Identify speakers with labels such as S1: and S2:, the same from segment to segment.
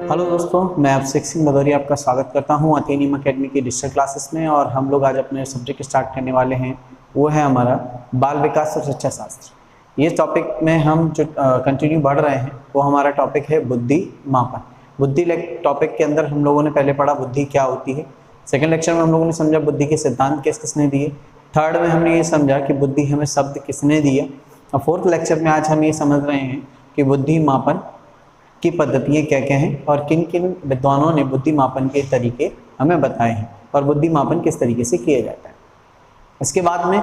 S1: Hello दोस्तों, मैं अभिषेक सिंह भदौरिया आपका स्वागत करता हूं अथेनियम एकेडमी की डिजिटल क्लासेस में। और हम लोग आज अपने सब्जेक्ट स्टार्ट करने वाले हैं, वो है हमारा बाल विकास और शिक्षा शास्त्र। ये टॉपिक में हम जो कंटिन्यू बढ़ रहे हैं वो हमारा टॉपिक है बुद्धि मापन। बुद्धि टॉपिक के अंदर हम लोगों ने पहले पढ़ा बुद्धि क्या होती है। सेकेंड लेक्चर में हम लोगों ने समझा बुद्धि के सिद्धांत किसने दिए। थर्ड में हमने ये समझा कि बुद्धि हमें शब्द किसने दिया। और फोर्थ लेक्चर में आज हम ये समझ रहे हैं कि बुद्धि मापन की पद्धतियाँ क्या क्या हैं और किन किन विद्वानों ने बुद्धि मापन के तरीके हमें बताए हैं और बुद्धि मापन किस तरीके से किया जाता है। इसके बाद में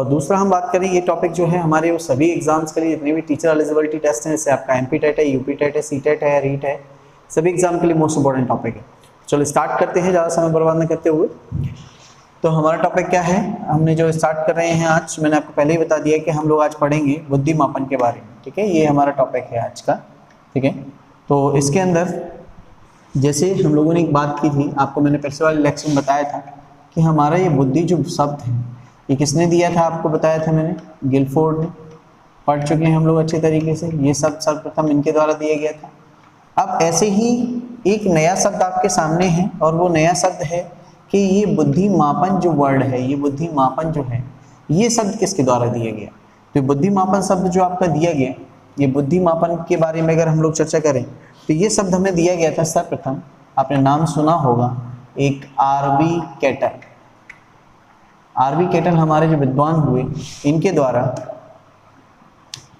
S1: दूसरा हम बात करें, ये टॉपिक जो है हमारे वो सभी एग्जाम्स के लिए जितने भी टीचर एलिजिबिलिटी टेस्ट हैं, जैसे आपका MP टेट है, UP टेट है, CTET है, रीट है, सभी एग्जाम के लिए मोस्ट इंपॉर्टेंट टॉपिक है। चलो स्टार्ट करते हैं ज़्यादा समय बर्बाद न करते हुए। तो हमारा टॉपिक क्या है, हमने जो स्टार्ट कर रहे हैं आज, मैंने आपको पहले ही बता दिया कि हम लोग आज पढ़ेंगे बुद्धि मापन के बारे में। ठीक है, ये हमारा टॉपिक है आज का। ठीक है, तो इसके अंदर जैसे हम लोगों ने एक बात की थी, आपको मैंने पिछले वाले लेक्चर में बताया था कि हमारा ये बुद्धि जो शब्द है ये किसने दिया था, आपको बताया था मैंने, गिलफोर्ड ने। पढ़ चुके हैं हम लोग अच्छे तरीके से। ये शब्द सर्वप्रथम इनके द्वारा दिया गया था। अब ऐसे ही एक नया शब्द आपके सामने है और वो नया शब्द है कि ये बुद्धि मापन जो वर्ड है, ये बुद्धि मापन जो है, ये शब्द किसके द्वारा दिया गया। तो बुद्धि मापन शब्द जो आपका दिया गया, ये बुद्धि मापन के बारे में अगर हम लोग चर्चा करें तो ये शब्द हमें दिया गया था सर्वप्रथम, आपने नाम सुना होगा, एक RB केटल। RB केटल हमारे जो विद्वान हुए, इनके द्वारा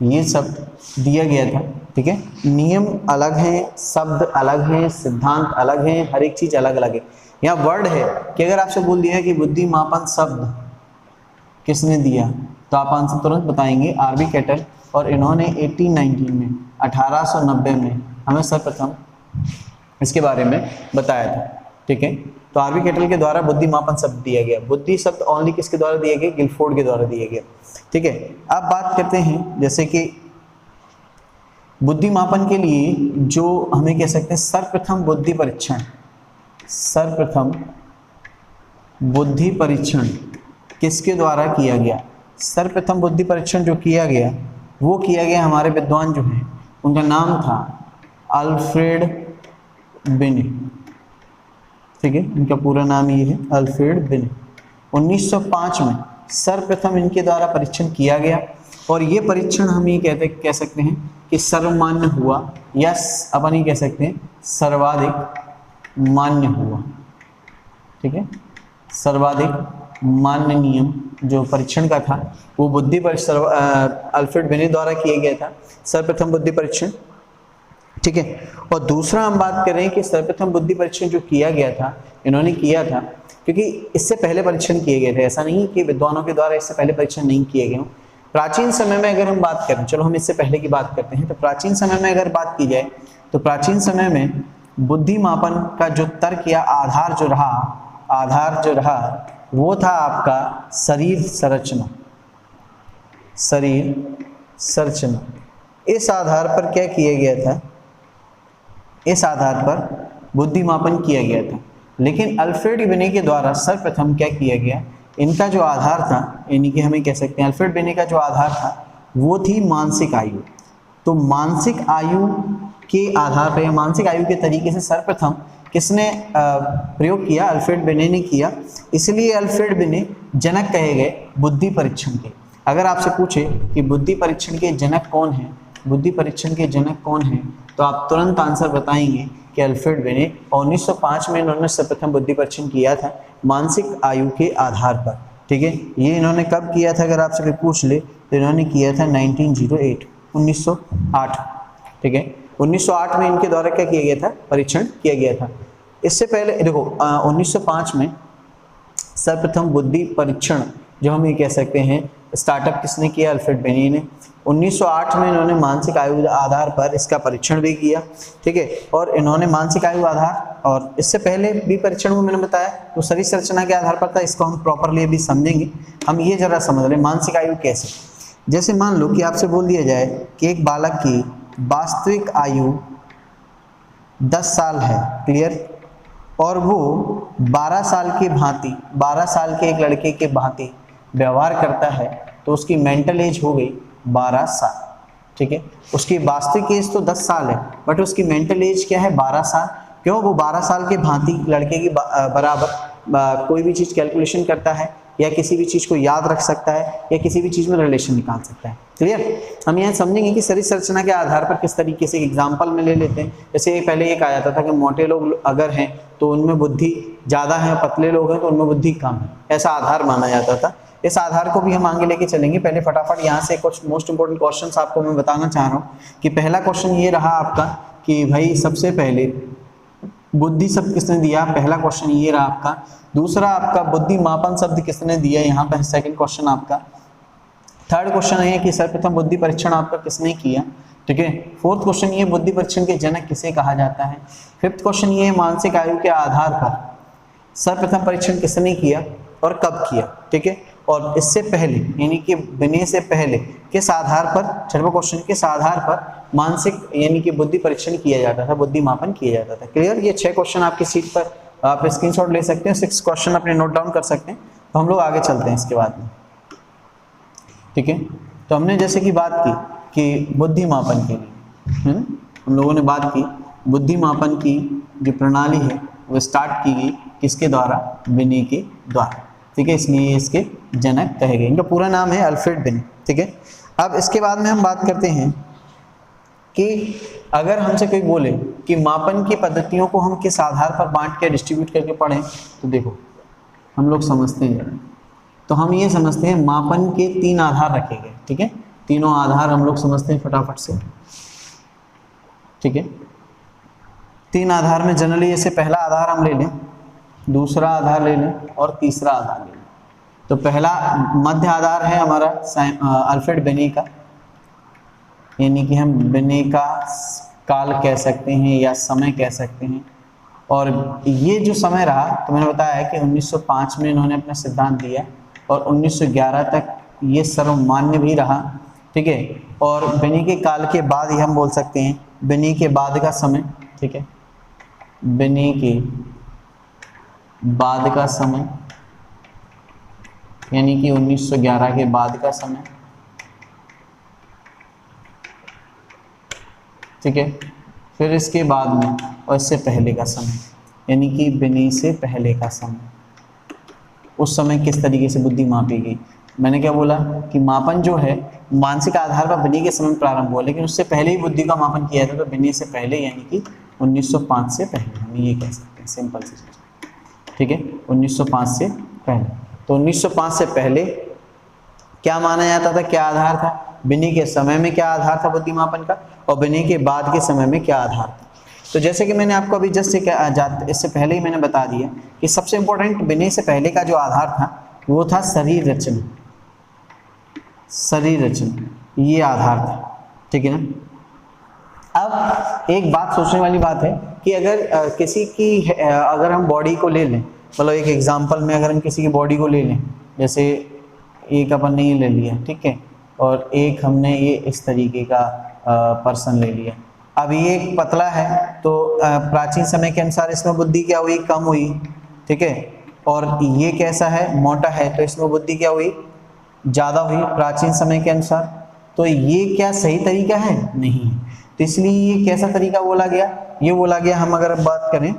S1: ये शब्द दिया गया था। ठीक है, नियम अलग हैं, शब्द अलग हैं, सिद्धांत अलग हैं, हर एक चीज अलग अलग है। यहाँ वर्ड है कि अगर आपसे बोल दिया है कि बुद्धि मापन शब्द किसने दिया, तो आप आंसर तुरंत बताएंगे RB केटल। और इन्होंने 1890 में 1890 में हमें सर्वप्रथम इसके बारे में बताया था। ठीक है, तो RB केटल के द्वारा बुद्धि मापन शब्द दिया गया। बुद्धि शब्द ओनली किसके द्वारा दिया गया, गिलफोर्ड के द्वारा दिया गया। ठीक है, अब बात करते हैं जैसे कि बुद्धि मापन के लिए जो हमें कह सकते हैं सर्वप्रथम बुद्धि परीक्षण, सर्वप्रथम बुद्धि परीक्षण किसके द्वारा किया गया। सर्वप्रथम बुद्धि परीक्षण जो किया गया वो किया गया हमारे विद्वान जो हैं, उनका नाम था अल्फ्रेड बिने। ठीक है, इनका पूरा नाम ये है, अल्फ्रेड बिने। 1905 में सर्वप्रथम इनके द्वारा परीक्षण किया गया और ये परीक्षण हम ये कह सकते हैं कि सर्वमान्य हुआ, या अपन ये कह सकते हैं सर्वाधिक मान्य हुआ। ठीक है, सर्वाधिक मान्य नियम जो परीक्षण का था वो बुद्धि अल्फ्रेड बिने द्वारा किया गया था, सर्वप्रथम बुद्धि परीक्षण। ठीक है, और दूसरा हम बात करें कि सर्वप्रथम बुद्धि परीक्षण जो किया गया था, इन्होंने किया था क्योंकि इससे पहले परीक्षण किए गए थे, ऐसा नहीं कि विद्वानों के द्वारा इससे पहले परीक्षण नहीं किए गए हों। प्राचीन समय में अगर हम बात करें, चलो हम इससे पहले की बात करते हैं, तो प्राचीन समय में अगर बात की जाए तो प्राचीन समय में बुद्धि मापन का जो तर्क या आधार जो रहा वो था आपका शरीर संरचना। शरीर संरचना, इस आधार पर क्या किया गया था, इस आधार पर बुद्धि मापन किया गया था। लेकिन अल्फ्रेड बिने के द्वारा सर्वप्रथम क्या किया गया, इनका जो आधार था, यानी कि हमें कह सकते हैं अल्फ्रेड बिने का जो आधार था वो थी मानसिक आयु। तो मानसिक आयु के आधार पर या मानसिक आयु के तरीके से सर्वप्रथम किसने प्रयोग किया, अल्फ्रेड बिने ने किया। इसलिए अल्फ्रेड बिने जनक कहे गए बुद्धि परीक्षण के। अगर आपसे पूछे कि बुद्धि परीक्षण के जनक कौन है, बुद्धि परीक्षण के जनक कौन है, तो आप तुरंत आंसर बताएंगे कि अल्फ्रेड बिने। 1905 में इन्होंने सर्वप्रथम बुद्धि परीक्षण किया था मानसिक आयु के आधार पर। ठीक है, ये इन्होंने कब किया था, अगर आपसे कोई पूछ ले तो इन्होंने किया था 1908। ठीक है, 1908 में इनके द्वारा क्या किया गया था, परीक्षण किया गया था। इससे पहले देखो 1905 में सर्वप्रथम बुद्धि परीक्षण जो हम ये कह सकते हैं स्टार्टअप किसने किया, अल्फ्रेड बिने ने। 1908 में इन्होंने मानसिक आयु आधार पर इसका परीक्षण भी किया। ठीक है, और इन्होंने मानसिक आयु आधार, और इससे पहले भी परीक्षण में मैंने बताया तो शरीर संरचना के आधार पर था। इसको हम प्रॉपरली अभी समझेंगे। हम ये जरा समझ लें मानसिक आयु कैसे। जैसे मान लो कि आपसे बोल दिया जाए कि एक बालक की वास्तविक आयु 10 साल है, क्लियर, और वो 12 साल की भांति, 12 साल के एक लड़के के भांति व्यवहार करता है, तो उसकी मेंटल एज हो गई 12 साल। ठीक है। उसकी वास्तविक एज तो 10 साल है, बट उसकी मेंटल एज क्या है, 12 साल। क्यों? वो 12 साल के भांति लड़के की बराबर कोई भी चीज़ कैलकुलेशन करता है, या किसी भी चीज़ को याद रख सकता है, या किसी भी चीज़ में रिलेशन निकाल सकता है। क्लियर? हम यहाँ समझेंगे कि शरीर संरचना के आधार पर किस तरीके से एग्जाम्पल में ले लेते हैं। जैसे पहले ये कहा जाता था कि मोटे लोग अगर हैं तो उनमें बुद्धि ज़्यादा है, पतले लोग हैं तो उनमें बुद्धि कम है, ऐसा आधार माना जाता था। इस आधार को भी हम आगे लेके चलेंगे। पहले फटाफट यहाँ से कुछ मोस्ट इंपोर्टेंट क्वेश्चंस आपको मैं बताना चाह रहा हूँ कि पहला क्वेश्चन ये रहा आपका कि भाई सबसे पहले बुद्धि शब्द किसने दिया, पहला क्वेश्चन ये रहा आपका। दूसरा आपका बुद्धि मापन शब्द किसने दिया, यहाँ पर सेकंड क्वेश्चन आपका। थर्ड क्वेश्चन है कि सर्वप्रथम बुद्धि परीक्षण आपका किसने किया, ठीक है। फोर्थ क्वेश्चन ये बुद्धि परीक्षण के जनक किसे कहा जाता है। फिफ्थ क्वेश्चन ये मानसिक आयु के आधार पर सर्वप्रथम परीक्षण किसने किया और कब किया, ठीक है। और इससे पहले यानी कि विनय से पहले किस आधार पर, छठवां क्वेश्चन किस आधार पर मानसिक यानी कि बुद्धि परीक्षण किया जाता था, बुद्धि मापन किया जाता था। क्लियर? ये 6 क्वेश्चन आपकी सीट पर आप स्क्रीनशॉट ले सकते हैं, 6 क्वेश्चन अपने नोट डाउन कर सकते हैं। तो हम लोग आगे चलते हैं इसके बाद में, ठीक है। तो हमने जैसे कि बात की कि बुद्धि मापन के लिए हम लोगों ने बात की बुद्धि मापन की जो प्रणाली है वो स्टार्ट की गई किसके द्वारा, विनय के द्वारा, ठीक है। इसलिए इसके जनक कहे गए। इनका पूरा नाम है अल्फ्रेड विनय, ठीक है। अब इसके बाद में हम बात करते हैं कि अगर हमसे कोई बोले कि मापन की पद्धतियों को हम किस आधार पर बांट के डिस्ट्रीब्यूट करके पढ़ें, तो देखो हम लोग समझते हैं जरा। तो हम ये समझते हैं मापन के 3 आधार रखे गए, ठीक है। तीनों आधार हम लोग समझते हैं फटाफट से, ठीक है। 3 आधार में जनरली जैसे पहला आधार हम ले लें, दूसरा आधार ले लें और तीसरा आधार ले लें। तो पहला मध्य आधार है हमारा अल्फ्रेड विनय का, यानी कि हम विनय का काल कह सकते हैं या समय कह सकते हैं। और ये जो समय रहा तो मैंने बताया है कि 1905 में इन्होंने अपना सिद्धांत दिया और 1911 तक ये सर्वमान्य भी रहा, ठीक है। और विनय के काल के बाद ही हम बोल सकते हैं विनय के बाद का समय, ठीक है। विनय के बाद का समय यानी कि 1911 के बाद का समय, ठीक है। फिर इसके बाद में और इससे पहले का समय यानी कि विनय से पहले का समय, उस समय किस तरीके से बुद्धि मापी गई। मैंने क्या बोला कि मापन जो है मानसिक आधार पर विनय के समय प्रारंभ हुआ, लेकिन उससे पहले ही बुद्धि का मापन किया था। तो विनय से पहले यानी कि 1905 से पहले हम ये कह सकते हैं, सिंपल सी चीज, ठीक है। 1905 से पहले, तो 1905 से पहले क्या माना जाता था, क्या आधार था, विनय के समय में क्या आधार था बुद्धि मापन का, और विनय के बाद के समय में क्या आधार था। तो जैसे कि मैंने आपको अभी जस्ट इससे पहले ही मैंने बता दिया कि सबसे इंपॉर्टेंट विनय से पहले का जो आधार था वो था शरीर रचना, शरीर रचना ये आधार था, ठीक है ना। अब एक बात सोचने वाली बात है कि अगर किसी की अगर हम बॉडी को ले लें, मतलब एक एग्जांपल में अगर हम किसी की बॉडी को ले लें, जैसे एक अपन ने ये ले लिया, ठीक है, और एक हमने ये इस तरीके का पर्सन ले लिया। अब ये एक पतला है तो प्राचीन समय के अनुसार इसमें बुद्धि क्या हुई, कम हुई, ठीक है। और ये कैसा है, मोटा है, तो इसमें बुद्धि क्या हुई, ज़्यादा हुई प्राचीन समय के अनुसार। तो ये क्या सही तरीका है, नहीं। तो इसलिए ये कैसा तरीका बोला गया, ये बोला गया हम अगर बात करें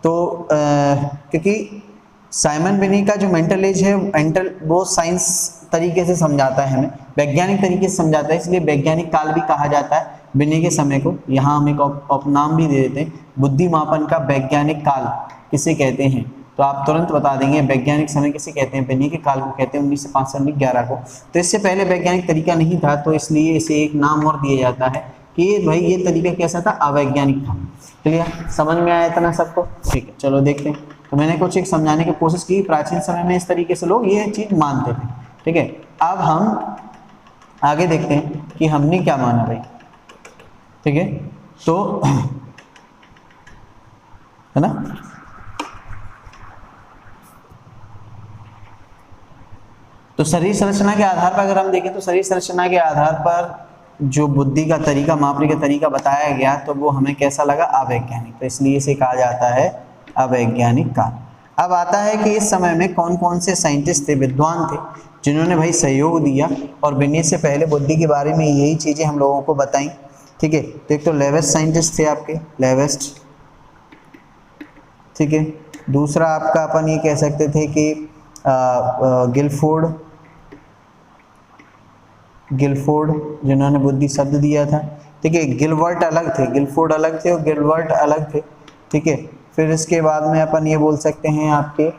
S1: तो क्योंकि साइमन विनय का जो मेंटल एज है वो साइंस तरीके से समझाता है, हमें वैज्ञानिक तरीके से समझाता है, इसलिए वैज्ञानिक काल भी कहा जाता है विनय के समय को। यहाँ हम एक उपनाम भी दे देते हैं, बुद्धि मापन का वैज्ञानिक काल किसे कहते हैं, तो आप तुरंत बता देंगे वैज्ञानिक समय किसे कहते हैं, विनय के काल को कहते हैं 1905 से 1911 को। तो इससे पहले वैज्ञानिक तरीका नहीं था, तो इसलिए इसे एक नाम और दिया जाता है कि भाई ये तरीका कैसा था, अवैज्ञानिक था। क्लियर, समझ में आया इतना सबको, ठीक है। चलो देखते हैं। तो मैंने कुछ एक समझाने की कोशिश की, प्राचीन समय में इस तरीके से लोग ये चीज मानते थे, ठीक है। अब हम आगे देखते हैं कि हमने क्या माना भाई, ठीक है। तो है ना, तो शरीर संरचना के आधार पर अगर हम देखें तो शरीर संरचना के आधार पर जो बुद्धि का तरीका, मापने का तरीका बताया गया, तो वो हमें कैसा लगा, अवैज्ञानिक। तो इसलिए इसे कहा जाता है अवैज्ञानिक काल। अब आता है कि इस समय में कौन कौन से साइंटिस्ट थे, विद्वान थे, जिन्होंने भाई सहयोग दिया और बिन्नी से पहले बुद्धि के बारे में यही चीज़ें हम लोगों को बताई। ठीक है, तो एक तो लेवेस्ट साइंटिस्ट थे आपके, लेवेस्ट। ठीक है, दूसरा आपका अपन ये कह सकते थे कि गिलफोर्ड जिन्होंने बुद्धि शब्द दिया था। ठीक है, गिलबर्ट अलग थे, गिलफोर्ड अलग थे और गिलबर्ट अलग थे। ठीक है, फिर इसके बाद में अपन ये बोल सकते हैं आपके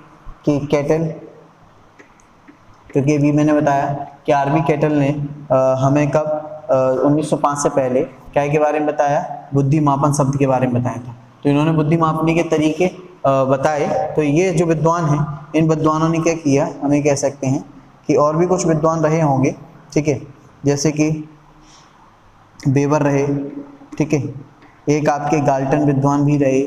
S1: कि कैटल, क्योंकि अभी मैंने बताया कि आरबी कैटल ने हमें कब 1905 से पहले क्या के बारे में बताया, बुद्धि मापन शब्द के बारे में बताया था। तो इन्होंने बुद्धि मापने के तरीके बताए। तो ये जो विद्वान हैं, इन विद्वानों ने क्या किया, हमें कह सकते हैं कि और भी कुछ विद्वान रहे होंगे। ठीक है, जैसे कि बेवर रहे। ठीक है, एक आपके गाल्टन विद्वान भी रहे।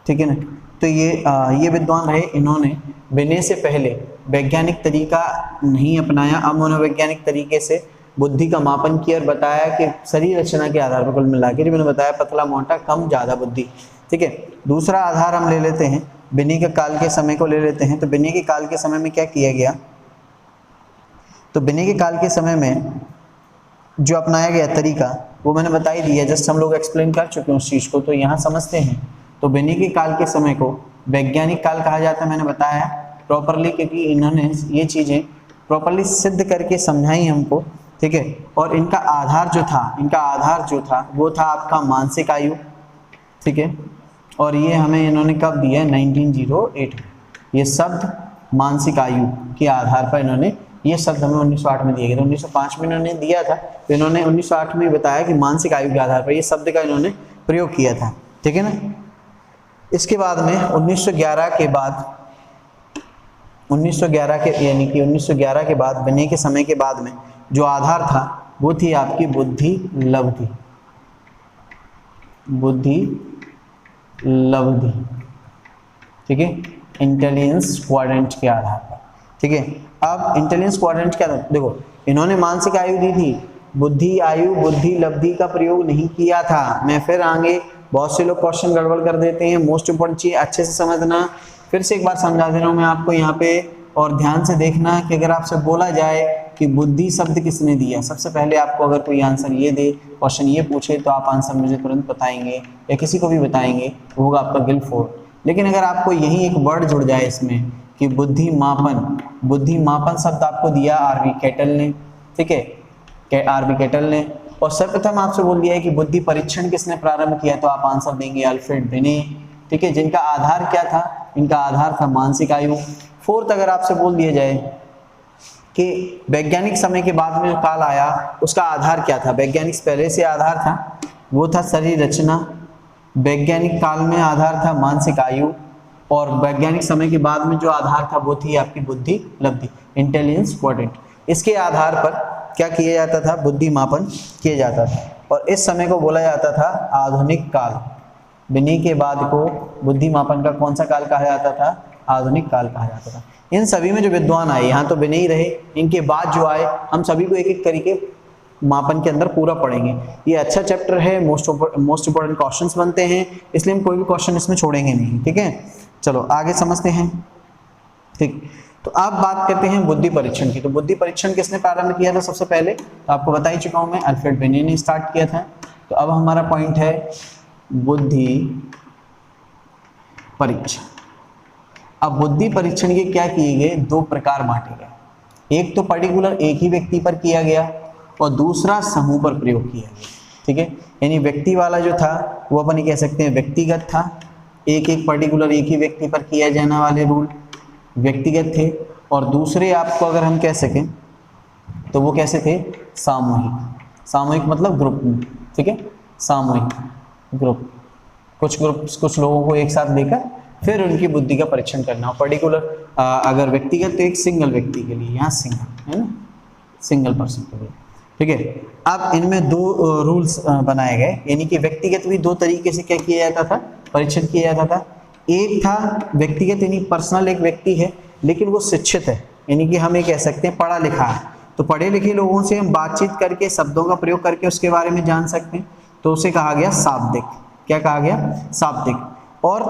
S1: ठीक है ना, तो ये विद्वान रहे। इन्होंने बिने से पहले वैज्ञानिक तरीका नहीं अपनाया, अब उन्होंने वैज्ञानिक तरीके से बुद्धि का मापन किया और बताया कि शरीर रचना के आधार पर कुल मिला के, जो मैंने बताया पतला मोटा कम ज़्यादा बुद्धि। ठीक है, दूसरा आधार हम ले लेते हैं, बिने के काल के समय को ले लेते हैं। तो बिने के काल के समय में क्या किया गया, तो बिने के काल के समय में जो अपनाया गया तरीका वो मैंने बता ही दिया, जस्ट हम लोग एक्सप्लेन कर चुके हैं उस चीज़ को, तो यहाँ समझते हैं। तो बिने के काल के समय को वैज्ञानिक काल कहा जाता है, मैंने बताया प्रॉपरली, क्योंकि इन्होंने ये चीज़ें प्रॉपरली सिद्ध करके समझाई हमको। ठीक है, और इनका आधार जो था वो था आपका मानसिक आयु। ठीक है, और ये हमें इन्होंने कब दिया है, 1908 में। ये शब्द मानसिक आयु के आधार पर इन्होंने ये शब्द हमें 1908 में दिया गया था। 1905 में इन्होंने दिया था, तो इन्होंने 1908 में बताया कि मानसिक आयु के आधार पर ये शब्द का इन्होंने प्रयोग किया था। ठीक है ना, इसके बाद में 1911 के बाद 1911 के यानी कि 1911 के बाद बिने के समय के बाद में जो आधार था वो थी आपकी बुद्धि लब्धि, ठीक है, इंटेलिजेंस क्वाड्रेंट के आधार पर। ठीक है, अब इंटेलिजेंस क्वाड्रेंट क्या था, देखो इन्होंने मानसिक आयु दी थी, बुद्धि आयु बुद्धि लब्धि का प्रयोग नहीं किया था। मैं फिर आगे बहुत से लोग क्वेश्चन गड़बड़ कर देते हैं, मोस्ट इंपॉर्टेंट चीज अच्छे से समझना, फिर से एक बार समझा दे रहा हूँ मैं आपको यहाँ पे, और ध्यान से देखना कि अगर आपसे बोला जाए कि बुद्धि शब्द किसने दिया, सबसे पहले आपको अगर कोई आंसर ये दे, क्वेश्चन ये पूछे, तो आप आंसर मुझे तुरंत बताएंगे या किसी को भी बताएंगे, वो होगा आपका गिलफोर्ड। लेकिन अगर आपको यही एक वर्ड जुड़ जाए इसमें कि बुद्धि मापन शब्द आपको दिया आरबी कैटल ने। ठीक है, आरबी कैटल ने, और सर्वप्रथम आपसे बोल दिया है कि बुद्धि परीक्षण किसने प्रारंभ किया, तो आप आंसर देंगे अल्फ्रेड बिने। ठीक है, जिनका आधार क्या था, इनका आधार था मानसिक आयु। फोर्थ, अगर आपसे बोल दिया जाए कि वैज्ञानिक समय के बाद में जो काल आया उसका आधार क्या था, वैज्ञानिक पहले से आधार था, वो था शरीर रचना, वैज्ञानिक काल में आधार था मानसिक आयु, और वैज्ञानिक समय के बाद में जो आधार था वो थी आपकी बुद्धि लब्धि, इंटेलिजेंस क्वाड्रेंट। इसके आधार पर क्या किया जाता था, बुद्धि मापन किया जाता था, और इस समय को बोला जाता था आधुनिक काल। बिने के बाद को बुद्धि मापन का कौन सा काल कहा जाता था, आधुनिक काल कहा जाता था। इन सभी में जो विद्वान आए, यहाँ तो बिने ही रहे, इनके बाद जो आए हम सभी को एक एक तरीके मापन के अंदर पूरा पढ़ेंगे। ये अच्छा चैप्टर है, मोस्ट इंपोर्टेंट क्वेश्चंस बनते हैं, इसलिए हम कोई भी क्वेश्चन इसमें छोड़ेंगे नहीं। ठीक है, चलो आगे समझते हैं। ठीक, तो अब बात करते हैं बुद्धि परीक्षण की। तो बुद्धि परीक्षण किसने प्रारंभ किया था, सबसे पहले तो आपको बता ही चुका हूं मैं, अल्फ्रेड बिने ने स्टार्ट किया था। तो अब हमारा पॉइंट है बुद्धि परीक्षण। अब बुद्धि परीक्षण के क्या किए गए, दो प्रकार बांटे गए, एक तो पर्टिकुलर एक ही व्यक्ति पर किया गया और दूसरा समूह पर प्रयोग किया गया। ठीक है, यानी व्यक्ति वाला जो था वो अपन कह सकते हैं व्यक्तिगत था, एक पर्टिकुलर एक ही व्यक्ति पर किया जाने वाले रूल व्यक्तिगत थे, और दूसरे आपको अगर हम कह सकें तो वो कैसे थे, सामूहिक मतलब ग्रुप में। ठीक है, सामूहिक ग्रुप, कुछ लोगों को एक साथ लेकर फिर उनकी बुद्धि का परीक्षण करना। पर्टिकुलर अगर व्यक्तिगत तो एक सिंगल व्यक्ति के लिए, यहाँ सिंगल है ना, सिंगल पर्सन के लिए। ठीक है, अब इनमें दो रूल्स बनाए गए, यानी कि व्यक्तिगत भी दो तरीके से क्या किया जाता था, परीक्षण किया जाता था। एक था व्यक्तिगत यानी पर्सनल, एक व्यक्ति है लेकिन वो शिक्षित है, यानी कि हम ये कह सकते हैं पढ़ा लिखा है, तो पढ़े लिखे लोगों से हम बातचीत करके शब्दों का प्रयोग करके उसके बारे में जान सकते हैं, तो उसे कहा गया शाब्दिक। क्या कहा गया, शाब्दिक। और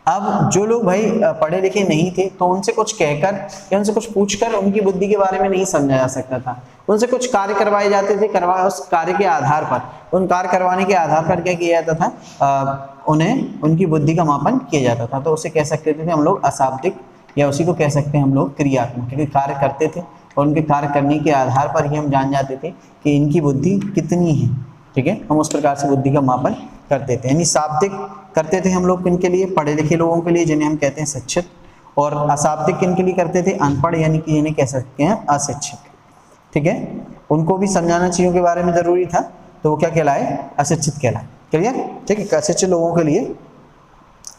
S1: अब जो लोग भाई पढ़े लिखे नहीं थे तो उनसे कुछ कहकर या उनसे कुछ पूछकर उनकी बुद्धि के बारे में नहीं समझा जा सकता था। उनसे कुछ कार्य करवाए जाते थे, उस कार्य के आधार पर, उन कार्य करवाने के आधार पर क्या किया जाता था, उन्हें उनकी बुद्धि का मापन किया जाता था। तो उसे कह सकते थे हम लोग अशाब्दिक, या उसी को कह सकते हैं हम लोग क्रियात्मक, क्योंकि कार्य करते थे और उनके कार्य करने के आधार पर ही हम जान जाते थे कि इनकी बुद्धि कितनी है। ठीक है, हम उस प्रकार से बुद्धि का मापन करते थे। यानी शाब्दिक करते थे हम लोग किनके लिए, पढ़े लिखे लोगों के लिए, जिन्हें हम कहते हैं शिक्षित, और अशाब्दिक किनके लिए करते थे, अनपढ़, यानी कि इन्हें कह सकते हैं अशिक्षित। ठीक है, उनको भी समझाना चीजों के बारे में जरूरी था, तो वो क्या कहलाए, अशिक्षित कहलाए। क्लियर? ठीक है, अशिक्षित लोगों के लिए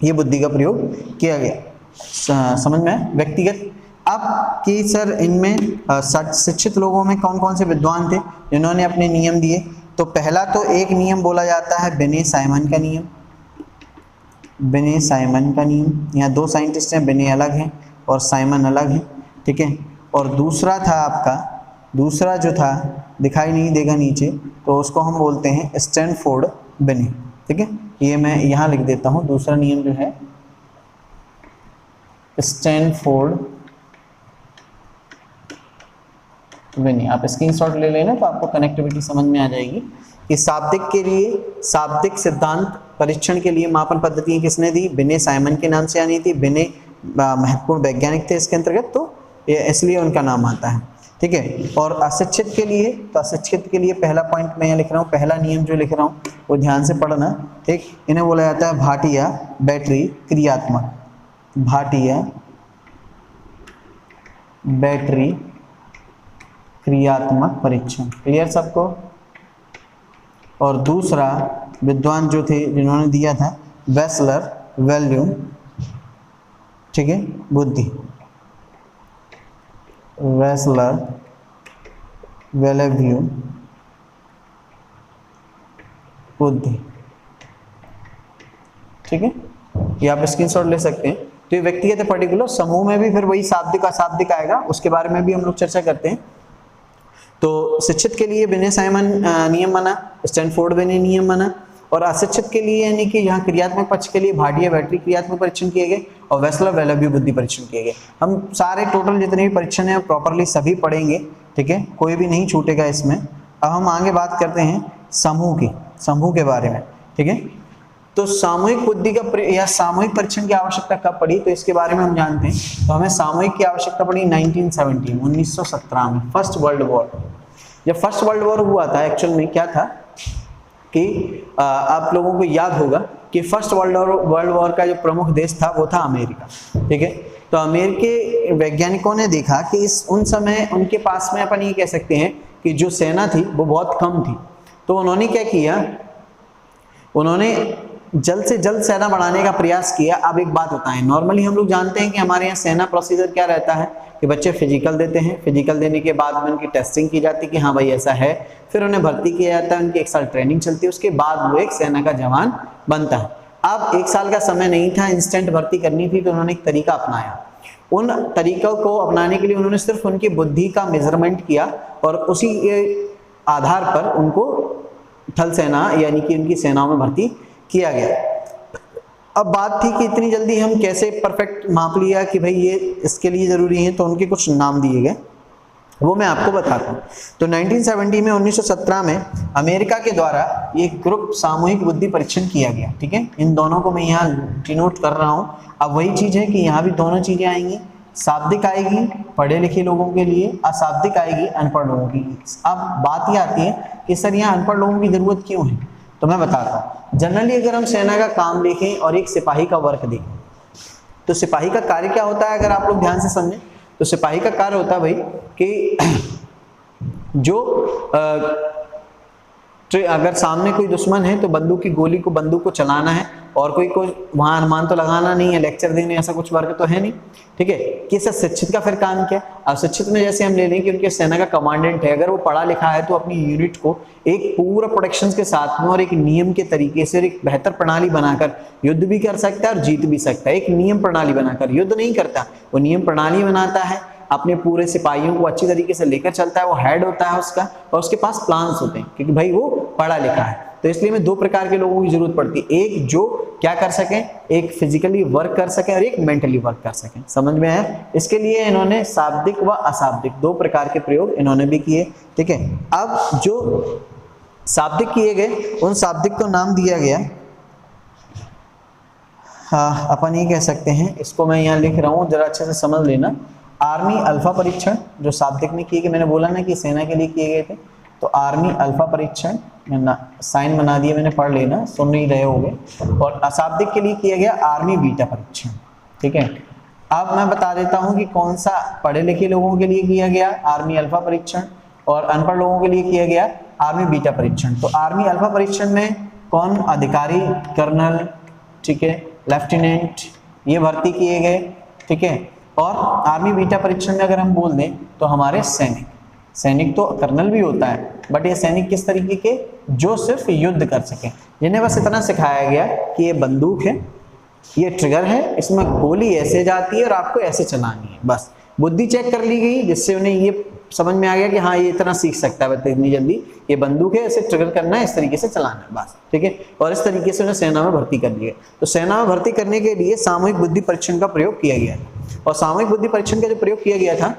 S1: ये बुद्धि का प्रयोग किया गया। समझ में? व्यक्तिगत अब कि सर इनमें शिक्षित लोगों में कौन कौन से विद्वान थे जिन्होंने अपने नियम दिए, तो पहला तो एक नियम बोला जाता है बिने साइमन का नियम। बिने साइमन का नियम, यहाँ दो साइंटिस्ट हैं, बिने अलग हैं और साइमन अलग हैं। ठीक है, और दूसरा था आपका, दूसरा जो था दिखाई नहीं देगा नीचे, तो उसको हम बोलते हैं स्टैनफोर्ड बिने। ठीक है, ये मैं यहाँ लिख देता हूँ, दूसरा नियम जो है स्टैनफोर्ड बिने। आप स्क्रीनशॉट ले लेना तो आपको कनेक्टिविटी समझ में आ जाएगी कि शाब्दिक के लिए, शाब्दिक सिद्धांत परीक्षण के लिए मापन पद्धतियां किसने दी, बिने साइमन के नाम से आनी थी। बिने महत्वपूर्ण वैज्ञानिक थे इसके अंतर्गत, तो इसलिए उनका नाम आता है। ठीक है, और अशिक्षित के लिए, तो अशिक्षित के लिए पहला पॉइंट मैं यहाँ लिख रहा हूँ, पहला नियम जो लिख रहा हूँ वो ध्यान से पढ़ना। ठीक, इन्हें बोला जाता है भाटिया बैटरी क्रियात्मक, भाटिया बैटरी क्रियात्मक परीक्षण। क्लियर सबको? और दूसरा विद्वान जो थे जिन्होंने दिया था वेसलर वैल्यूम। ठीक है, बुद्धि, वेसलर वैल्यूम बुद्धि। ठीक है, ये आप स्क्रीनशॉट ले सकते हैं। तो ये व्यक्तिगत है, पर्टिकुलर। समूह में भी फिर वही शाब्दिक अशाब्दिक आएगा, उसके बारे में भी हम लोग चर्चा करते हैं। तो शिक्षित के लिए बिने साइमन नियम बना, स्टैनफोर्ड बिने नियम बना, और अशिक्षित के लिए यानी कि यहाँ क्रियात्मक पक्ष के लिए भाटिया बैटरी क्रियात्मक परीक्षण किए गए और वेसलर वैल्यूम बुद्धि परीक्षण किए गए। हम सारे टोटल जितने भी परीक्षण हैं प्रॉपरली सभी पढ़ेंगे। ठीक है, कोई भी नहीं छूटेगा इसमें। अब हम आगे बात करते हैं समूह की, समूह के बारे में। ठीक है, तो सामूहिक बुद्धि का या सामूहिक परीक्षण की आवश्यकता कब पड़ी, तो इसके बारे में हम जानते हैं। तो हमें सामूहिक की आवश्यकता पड़ी 1917 में, फर्स्ट वर्ल्ड वॉर। जब फर्स्ट वर्ल्ड वॉर हुआ था, एक्चुअल में क्या था कि आप लोगों को याद होगा कि फर्स्ट वर्ल्ड वॉर का जो प्रमुख देश था वो था अमेरिका। ठीक है, तो अमेरिकी वैज्ञानिकों ने देखा कि उन समय उनके पास में अपन ये कह सकते हैं कि जो सेना थी वो बहुत कम थी। तो उन्होंने क्या किया, उन्होंने जल्द से जल्द सेना बढ़ाने का प्रयास किया। अब एक बात बताएं, नॉर्मली हम लोग जानते हैं कि हमारे यहाँ सेना प्रोसीजर क्या रहता है कि बच्चे फिजिकल देते हैं, फिजिकल देने के बाद में उनकी टेस्टिंग की जाती है कि हाँ भाई ऐसा है, फिर उन्हें भर्ती किया जाता है, उनकी 1 साल ट्रेनिंग चलती है, उसके बाद वो एक सेना का जवान बनता है। अब 1 साल का समय नहीं था, इंस्टेंट भर्ती करनी थी, तो उन्होंने एक तरीका अपनाया। उन तरीकों को अपनाने के लिए उन्होंने सिर्फ उनकी बुद्धि का मेजरमेंट किया और उसी आधार पर उनको थल सेना यानी कि उनकी सेनाओं में भर्ती किया गया। अब बात थी कि इतनी जल्दी हम कैसे परफेक्ट माप लिया कि भाई ये इसके लिए जरूरी है, तो उनके कुछ नाम दिए गए, वो मैं आपको बताता हूँ। तो 1917 में अमेरिका के द्वारा ये ग्रुप सामूहिक बुद्धि परीक्षण किया गया। ठीक है, इन दोनों को मैं यहाँ डिनोट कर रहा हूँ। अब वही चीज़ है कि यहाँ भी दोनों चीज़ें आएंगी, शाब्दिक आएगी पढ़े लिखे लोगों के लिए, अशाब्दिक आएगी अनपढ़ लोगों के लिए। अब बात ये आती है कि सर यहाँ अनपढ़ लोगों की जरूरत क्यों है, तो मैं बताता हूँ। जनरली अगर हम सेना का काम देखें और एक सिपाही का वर्क देखें, तो सिपाही का कार्य क्या होता है, अगर आप लोग ध्यान से समझें तो सिपाही का कार्य होता है भाई कि जो अगर सामने कोई दुश्मन है तो बंदूक की गोली को, बंदूक को चलाना है, और कोई को वहां अनुमान तो लगाना नहीं है, लेक्चर देने ऐसा कुछ वर्क तो है नहीं। ठीक है, कि सर शिक्षित का फिर काम क्या है। अब शिक्षित में जैसे हम ले लें कि उनके सेना का कमांडेंट है, अगर वो पढ़ा लिखा है तो अपनी यूनिट को एक पूरा प्रोटेक्शन के साथ में और एक नियम के तरीके से एक बेहतर प्रणाली बनाकर युद्ध भी कर सकता है और जीत भी सकता है। एक नियम प्रणाली बनाकर, युद्ध नहीं करता, वो नियम प्रणाली बनाता है, अपने पूरे सिपाहियों को अच्छी तरीके से लेकर चलता है, वो हेड होता है उसका, और उसके पास प्लान्स होते हैं क्योंकि भाई वो पढ़ा लिखा है। तो इसलिए में 2 प्रकार के लोगों की जरूरत पड़ती है, एक जो क्या कर सकें, एक फिजिकली वर्क कर सकें और एक मेंटली वर्क कर सकें। समझ में है? इसके लिए इन्होंने शाब्दिक व अशाब्दिक दो प्रकार के प्रयोग इन्होंने भी किए। ठीक है, अब जो शाब्दिक किए गए उन शाब्दिक को नाम दिया गया, हाँ अपन ये कह सकते हैं, इसको मैं यहाँ लिख रहा हूँ, जरा अच्छे से समझ लेना। आर्मी अल्फा परीक्षण जो शाब्दिक में किए गए, मैंने बोला ना कि सेना के लिए किए गए थे, तो आर्मी अल्फा परीक्षण साइन बना दिया मैंने, पढ़ लेना, सुन नहीं रहे होगे। और अशाब्दिक के लिए किया गया आर्मी बीटा परीक्षण। ठीक है, अब मैं बता देता हूँ कि कौन सा पढ़े लिखे लोगों के लिए किया गया आर्मी अल्फा परीक्षण और अनपढ़ लोगों के लिए किया गया आर्मी बीटा परीक्षण। तो आर्मी अल्फा परीक्षण में कौन अधिकारी, कर्नल, ठीक है, लेफ्टिनेंट, ये भर्ती किए गए। ठीक है, और आर्मी बीटा परीक्षण में अगर हम बोल दें तो हमारे सैनिक, सैनिक तो कर्नल भी होता है, बट ये सैनिक किस तरीके के, जो सिर्फ युद्ध कर सके, जिन्हें बस इतना सिखाया गया कि ये बंदूक है, ये ट्रिगर है, इसमें गोली ऐसे जाती है और आपको ऐसे चलानी है, बस बुद्धि चेक कर ली गई, जिससे उन्हें ये समझ में आ गया कि हाँ ये इतना सीख सकता है इतनी जल्दी, ये बंदूक है, ऐसे ट्रिगर करना है, इस तरीके से चलाना है, बस। ठीक है, और इस तरीके से उन्हें सेना में भर्ती कर दिया। तो सेना में भर्ती करने के लिए सामूहिक बुद्धि परीक्षण का प्रयोग किया गया, और सामूहिक बुद्धि परीक्षण का जो प्रयोग किया गया था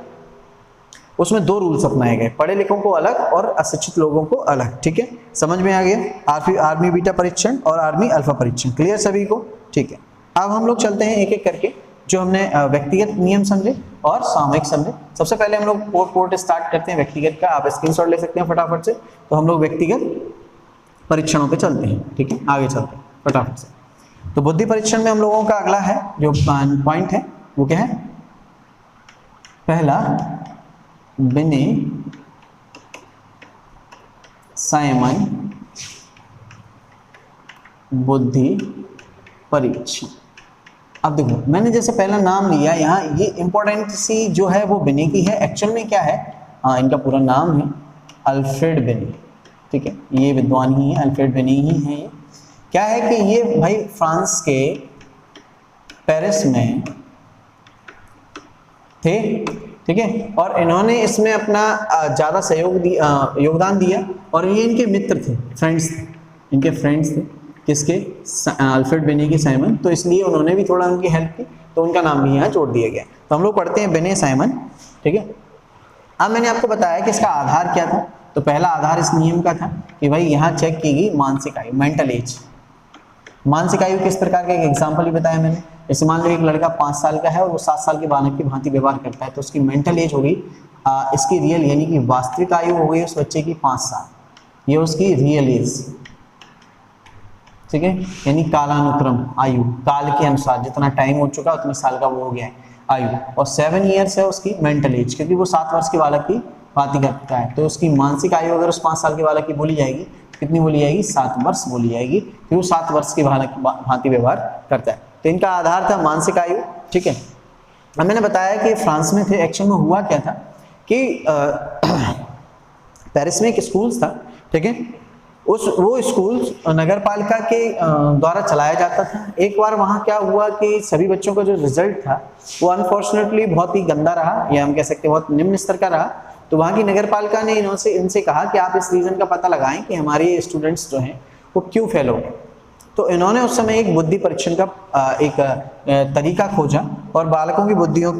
S1: उसमें दो रूल्स अपनाए गए, पढ़े लिखों को अलग और अशिक्षित लोगों को अलग। ठीक है, समझ में आ गया? आर्मी बीटा परीक्षण और आर्मी अल्फा परीक्षण, क्लियर सभी को? ठीक है, अब हम लोग चलते हैं एक एक करके, जो हमने व्यक्तिगत नियम समझे और सामूहिक समझे। सबसे पहले हम लोग पोर्ट स्टार्ट करते हैं व्यक्तिगत का, आप स्क्रीनशॉट ले सकते हैं फटाफट से। तो हम लोग व्यक्तिगत परीक्षणों पे चलते हैं। ठीक है, आगे चलते हैं फटाफट से। तो बुद्धि परीक्षण में हम लोगों का अगला है जो पॉइंट है वो क्या है, पहला विनय साइमन बुद्धि परीक्षण। अब देखो मैंने जैसे पहला नाम लिया, यहाँ ये इंपॉर्टेंट सी जो है वो विनय की है। एक्चुअल में क्या है, हाँ इनका पूरा नाम है अल्फ्रेड विनय। ठीक है, ये विद्वान ही है, अल्फ्रेड विनय ही है। ये क्या है कि ये भाई फ्रांस के पेरिस में थे। ठीक है, और इन्होंने इसमें अपना ज़्यादा योगदान दिया, और ये इनके मित्र थे, फ्रेंड्स थे, इनके फ्रेंड्स थे, किसके, अल्फ्रेड विनय के, साइमन। तो इसलिए उन्होंने भी थोड़ा उनकी हेल्प की, तो उनका नाम भी यहाँ जोड़ दिया गया। तो हम लोग पढ़ते हैं विनय साइमन। ठीक है, अब मैंने आपको बताया कि इसका आधार क्या था। तो पहला आधार इस नियम का था कि भाई यहाँ चेक की गई मानसिक आयु, मेंटल एज। मानसिक आयु किस प्रकार का, एक एग्जाम्पल ही बताया मैंने। जैसे मान लो एक लड़का 5 साल का है और वो 7 साल के बालक की भांति व्यवहार करता है, तो उसकी मेंटल एज हो गई, इसकी रियल यानी कि वास्तविक आयु हो गई उस बच्चे की 5 साल, ये उसकी रियल एज। ठीक है, यानी कालानुक्रम आयु, काल के अनुसार जितना टाइम हो चुका उतने साल का वो हो गया है आयु। और 7 ईयर्स है उसकी मेंटल एज, क्योंकि वो 7 वर्ष के बालक की भांति करता है। तो उसकी मानसिक आयु अगर उस 5 साल के बालक की बोली जाएगी, कितनी बोली जाएगी, 7 वर्ष बोली जाएगी, क्योंकि वो 7 वर्ष के बालक की भांति व्यवहार करता है। तो इनका आधार था मानसिक आयु। ठीक है, अब मैंने बताया कि फ्रांस में थे। एक्चुअल में हुआ क्या था कि पेरिस में एक स्कूल था। ठीक है, वो स्कूल नगर पालिका के द्वारा चलाया जाता था। एक बार वहाँ क्या हुआ कि सभी बच्चों का जो रिजल्ट था वो अनफॉर्चुनेटली बहुत ही गंदा रहा, या हम कह सकते हैं बहुत निम्न स्तर का रहा। तो वहाँ की नगर पालिका ने इनसे कहा कि आप इस रीज़न का पता लगाएं कि हमारे स्टूडेंट्स जो हैं वो क्यों फेल हो गए। तो इन्होंने उस समय एक बुद्धि परीक्षण का एक तरीका खोजा और बालकों की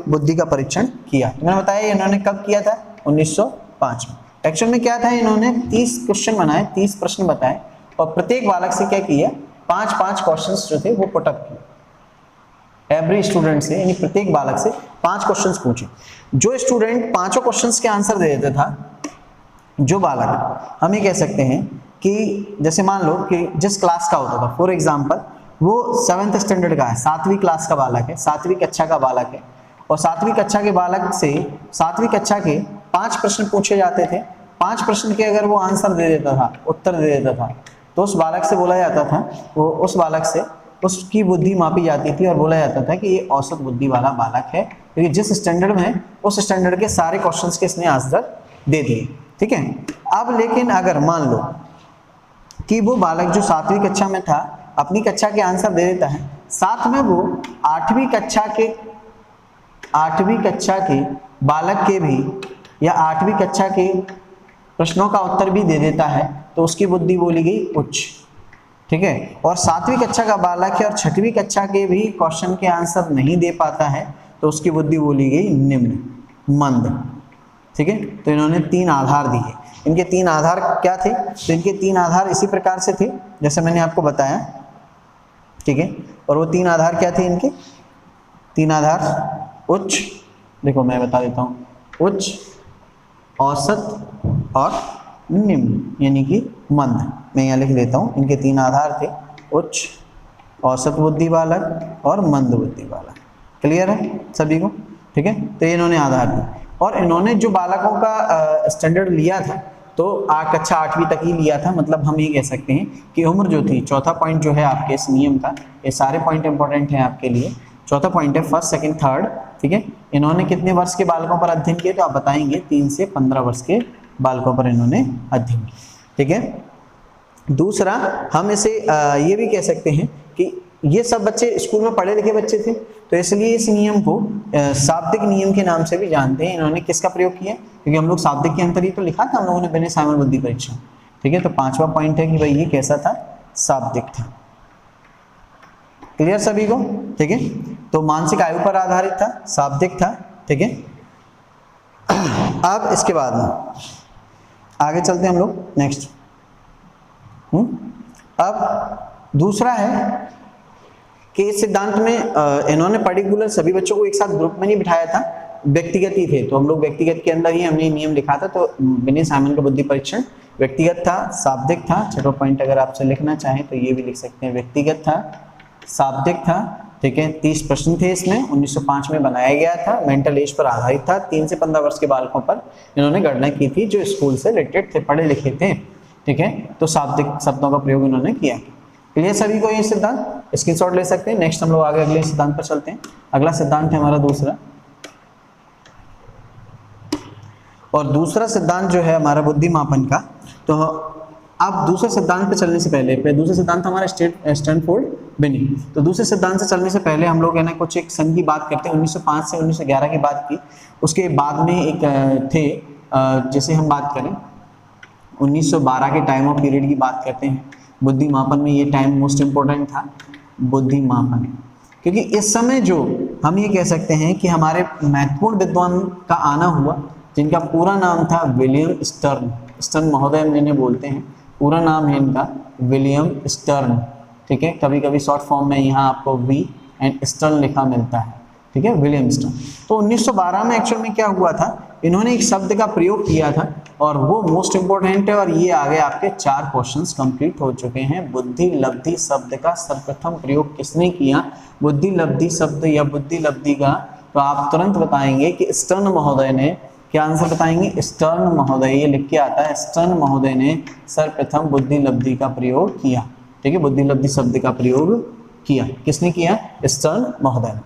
S1: बुद्धि का परीक्षण किया। तो मैंने बताया इन्होंने कब किया था, 1905 में। एक्चुअल में क्या था, इन्होंने 30 क्वेश्चन बनाए, 30 प्रश्न बताए, और प्रत्येक बालक से क्या किया, 5-5 क्वेश्चंस जो थे वो पुटअप किए एवरी स्टूडेंट से, यानी प्रत्येक बालक से 5 क्वेश्चंस पूछे। जो स्टूडेंट 5 क्वेश्चंस के आंसर दे देता था, जो बालक, हम ये कह सकते हैं कि जैसे मान लो कि जिस क्लास का होता था, फॉर एग्जाम्पल वो 7th स्टैंडर्ड का है, 7वीं क्लास का बालक है, 7वीं कक्षा का बालक है, और 7वीं कक्षा के बालक से 7वीं कक्षा के 5 प्रश्न पूछे जाते थे। 5 प्रश्न के अगर वो आंसर दे देता था, उत्तर दे देता था, तो उस बालक से बोला जाता था, वो उस बालक से उसकी बुद्धि मापी जाती थी और बोला जाता था कि ये औसत बुद्धि वाला बालक है, क्योंकि जिस स्टैंडर्ड में है उस स्टैंडर्ड के सारे क्वेश्चंस के इसने आंसर दे दिए। ठीक है, अब लेकिन अगर मान लो कि वो बालक जो 7वीं कक्षा में था अपनी कक्षा के आंसर दे देता है, साथ में वो 8वीं कक्षा के बालक के भी या 8वीं कक्षा के प्रश्नों का उत्तर भी दे देता है, तो उसकी बुद्धि बोली गई उच्च। ठीक है, और 7वीं कक्षा का बालक है और 6वीं कक्षा के भी क्वेश्चन के आंसर नहीं दे पाता है तो उसकी बुद्धि बोली गई निम्न, मंद। ठीक है, तो इन्होंने 3 आधार दिए। इनके 3 आधार क्या थे? तो इनके 3 आधार इसी प्रकार से थे जैसे मैंने आपको बताया। ठीक है, और वो 3 आधार क्या थे इनके? 3 आधार उच्च, देखो मैं बता देता हूँ, उच्च, औसत और निम्न, यानी कि मंद। मैं यहाँ लिख देता हूँ, इनके 3 आधार थे, उच्च, औसत बुद्धि बालक और मंद बुद्धि बालक। क्लियर है सभी को? ठीक है, तो ये इन्होंने आधार दिए। और इन्होंने जो बालकों का स्टैंडर्ड लिया था तो कक्षा 8वीं तक ही लिया था। मतलब हम ये कह सकते हैं कि उम्र जो थी, चौथा पॉइंट जो है आपके इस नियम का, ये सारे पॉइंट इंपॉर्टेंट हैं आपके लिए। चौथा पॉइंट है फर्स्ट, सेकंड, थर्ड। ठीक है, इन्होंने कितने वर्ष के बालकों पर अध्ययन किया? तो आप बताएंगे 3 से 15 वर्ष के बालकों पर इन्होंने अध्ययन किया। ठीक है, दूसरा हम इसे ये भी कह सकते हैं कि ये सब बच्चे स्कूल में पढ़े लिखे बच्चे थे, तो इसलिए इस नियम को शाब्दिक नियम के नाम से भी जानते हैं। इन्होंने किसका प्रयोग किया? क्योंकि हम लोग शाब्दिक के अंतर ही तो लिखा था हम लोगों ने बिना साइमन बुद्धि परीक्षण। ठीक है, तो 5वां पॉइंट है कि भाई ये कैसा था? शाब्दिक था। क्लियर सभी को? ठीक है, तो मानसिक आयु पर आधारित था, शाब्दिक था। ठीक है, अब इसके बाद में आगे चलते हैं हम लोग नेक्स्ट। अब दूसरा है कि इस सिद्धांत में इन्होंने पर्टिकुलर सभी बच्चों को एक साथ ग्रुप में नहीं बिठाया था, व्यक्तिगत ही थे। तो हम लोग व्यक्तिगत के अंदर ही हमने नियम लिखा था। तो विनय साइमन का बुद्धि परीक्षण व्यक्तिगत था, शाब्दिक था। 6वां पॉइंट अगर आपसे लिखना चाहें तो ये भी लिख सकते हैं, व्यक्तिगत था, शाब्दिक था। ठीक है, 30 प्रश्न थे इसमें, 1905 में बनाया गया था, मेंटल एज पर आधारित था। 3 से 15 वर्ष के बालकों पर इन्होंने गणना की थी जो स्कूल से रिलेटेड थे, पढ़े लिखे थे। ठीक है, तो शाब्दिक शब्दों का प्रयोग इन्होंने किया। क्लियर सभी को ये सिद्धांत? स्क्रीनशॉट ले सकते हैं। नेक्स्ट हम लोग आगे अगले सिद्धांत पर चलते हैं। अगला सिद्धांत है हमारा दूसरा, और दूसरा सिद्धांत जो है हमारा बुद्धि मापन का। तो अब दूसरे सिद्धांत पे चलने से पहले दूसरा सिद्धांत हमारा स्टैनफोर्ड बिनी। तो दूसरे सिद्धांत से चलने से पहले हम लोग है ना कुछ एक सन की बात करते हैं, 1905 से 1911 की बात की। उसके बाद में एक थे, जैसे हम बात करें 1912 के टाइम ऑफ पीरियड की बात करते हैं। बुद्धि मापन में ये टाइम मोस्ट इंपोर्टेंट था, बुद्धि मापन, क्योंकि इस समय जो हम ये कह सकते हैं कि हमारे महत्वपूर्ण विद्वान का आना हुआ, जिनका पूरा नाम था विलियम स्टर्न। स्टर्न महोदय जिन्हें बोलते हैं, पूरा नाम है इनका विलियम स्टर्न। ठीक है, कभी कभी शॉर्ट फॉर्म में यहाँ आपको वी एंड स्टर्न लिखा मिलता है। ठीक है, विलियम स्टर्न। तो 1912 में एक्चुअल में क्या हुआ था, इन्होंने एक शब्द का प्रयोग किया था और वो मोस्ट इंपोर्टेंट है। और ये आगे आपके 4 क्वेश्चंस कंप्लीट हो चुके हैं। बुद्धि लब्धि शब्द का सर्वप्रथम प्रयोग किसने किया? बुद्धि लब्धि शब्द या बुद्धि लब्धि का, तो आप तुरंत बताएंगे कि स्टर्न महोदय ने। क्या आंसर बताएंगे? स्टर्न महोदय, ये लिख के आता है, स्टर्न महोदय ने सर्वप्रथम बुद्धि लब्धि का प्रयोग किया। ठीक है, बुद्धि लब्धि शब्द का प्रयोग किया। किसने किया? स्टर्न महोदय ने।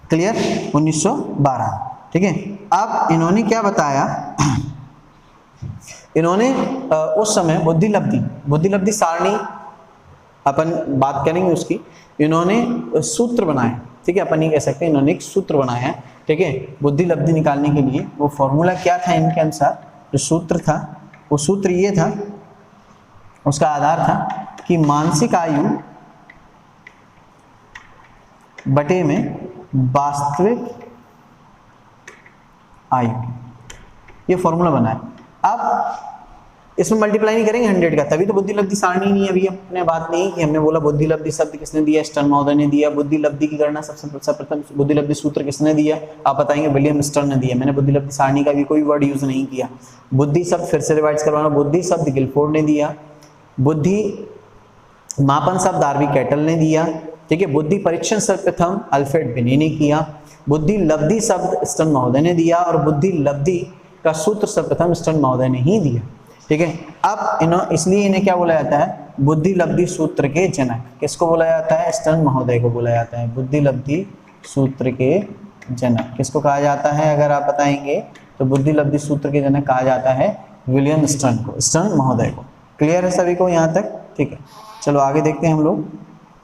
S1: क्लियर? 1912। ठीक है, अब इन्होंने क्या बताया, इन्होंने उस समय बुद्धि लब्धि सारणी अपन बात करेंगे उसकी। इन्होंने सूत्र बनाए। ठीक है, अपन ये कह सकते हैं इन्होंने एक सूत्र बनाया। ठीक है, बुद्धि लब्धि निकालने के लिए वो फॉर्मूला क्या था इनके अनुसार, जो सूत्र था वो सूत्र ये था, उसका आधार था कि मानसिक आयु बटे में वास्तविक आयु, ये फॉर्मूला बना है। अब इसमें मल्टीप्लाई नहीं करेंगे 100 का, तभी तो बुद्धि लब्धि सारणी नहीं है। अभी अपने बात नहीं कि हमने बोला बुद्धि लब्धि शब्द किसने दिया? स्टर्न महोदय ने दिया। बुद्धि लब्धि की गणना सर्वप्रथम बुद्धि लब्धि सूत्र किसने दिया? आप बताएंगे विलियम स्टर्न ने दिया। मैंने बुद्धि लब्धि सारणी का भी कोई वर्ड यूज नहीं किया। बुद्धि शब्द फिर से रिवाइज करवाना, बुद्धि शब्द गिलफोर्ड ने दिया। बुद्धि मापन शब्द आरवी कैटल ने दिया। ठीक है, बुद्धि परीक्षण सर्वप्रथम अल्फ्रेड बिने ने किया। बुद्धि लब्धि शब्द स्टर्न महोदय ने दिया और बुद्धि लब्धि का सूत्र सर्वप्रथम स्टर्न महोदय ने ही दिया। ठीक है, अब इसलिए इन्हें क्या बोला जाता है? बुद्धि लब्धि सूत्र के जनक। किसको बोला जाता है? स्टर्न महोदय को बोला जाता है बुद्धि लब्धि सूत्र के जनक। किसको कहा जाता है अगर आप बताएंगे तो बुद्धि लब्धि सूत्र के जनक कहा जाता है विलियम स्टर्न को, स्टर्न महोदय को। क्लियर है सभी को यहाँ तक? ठीक है, चलो आगे देखते हैं हम लोग,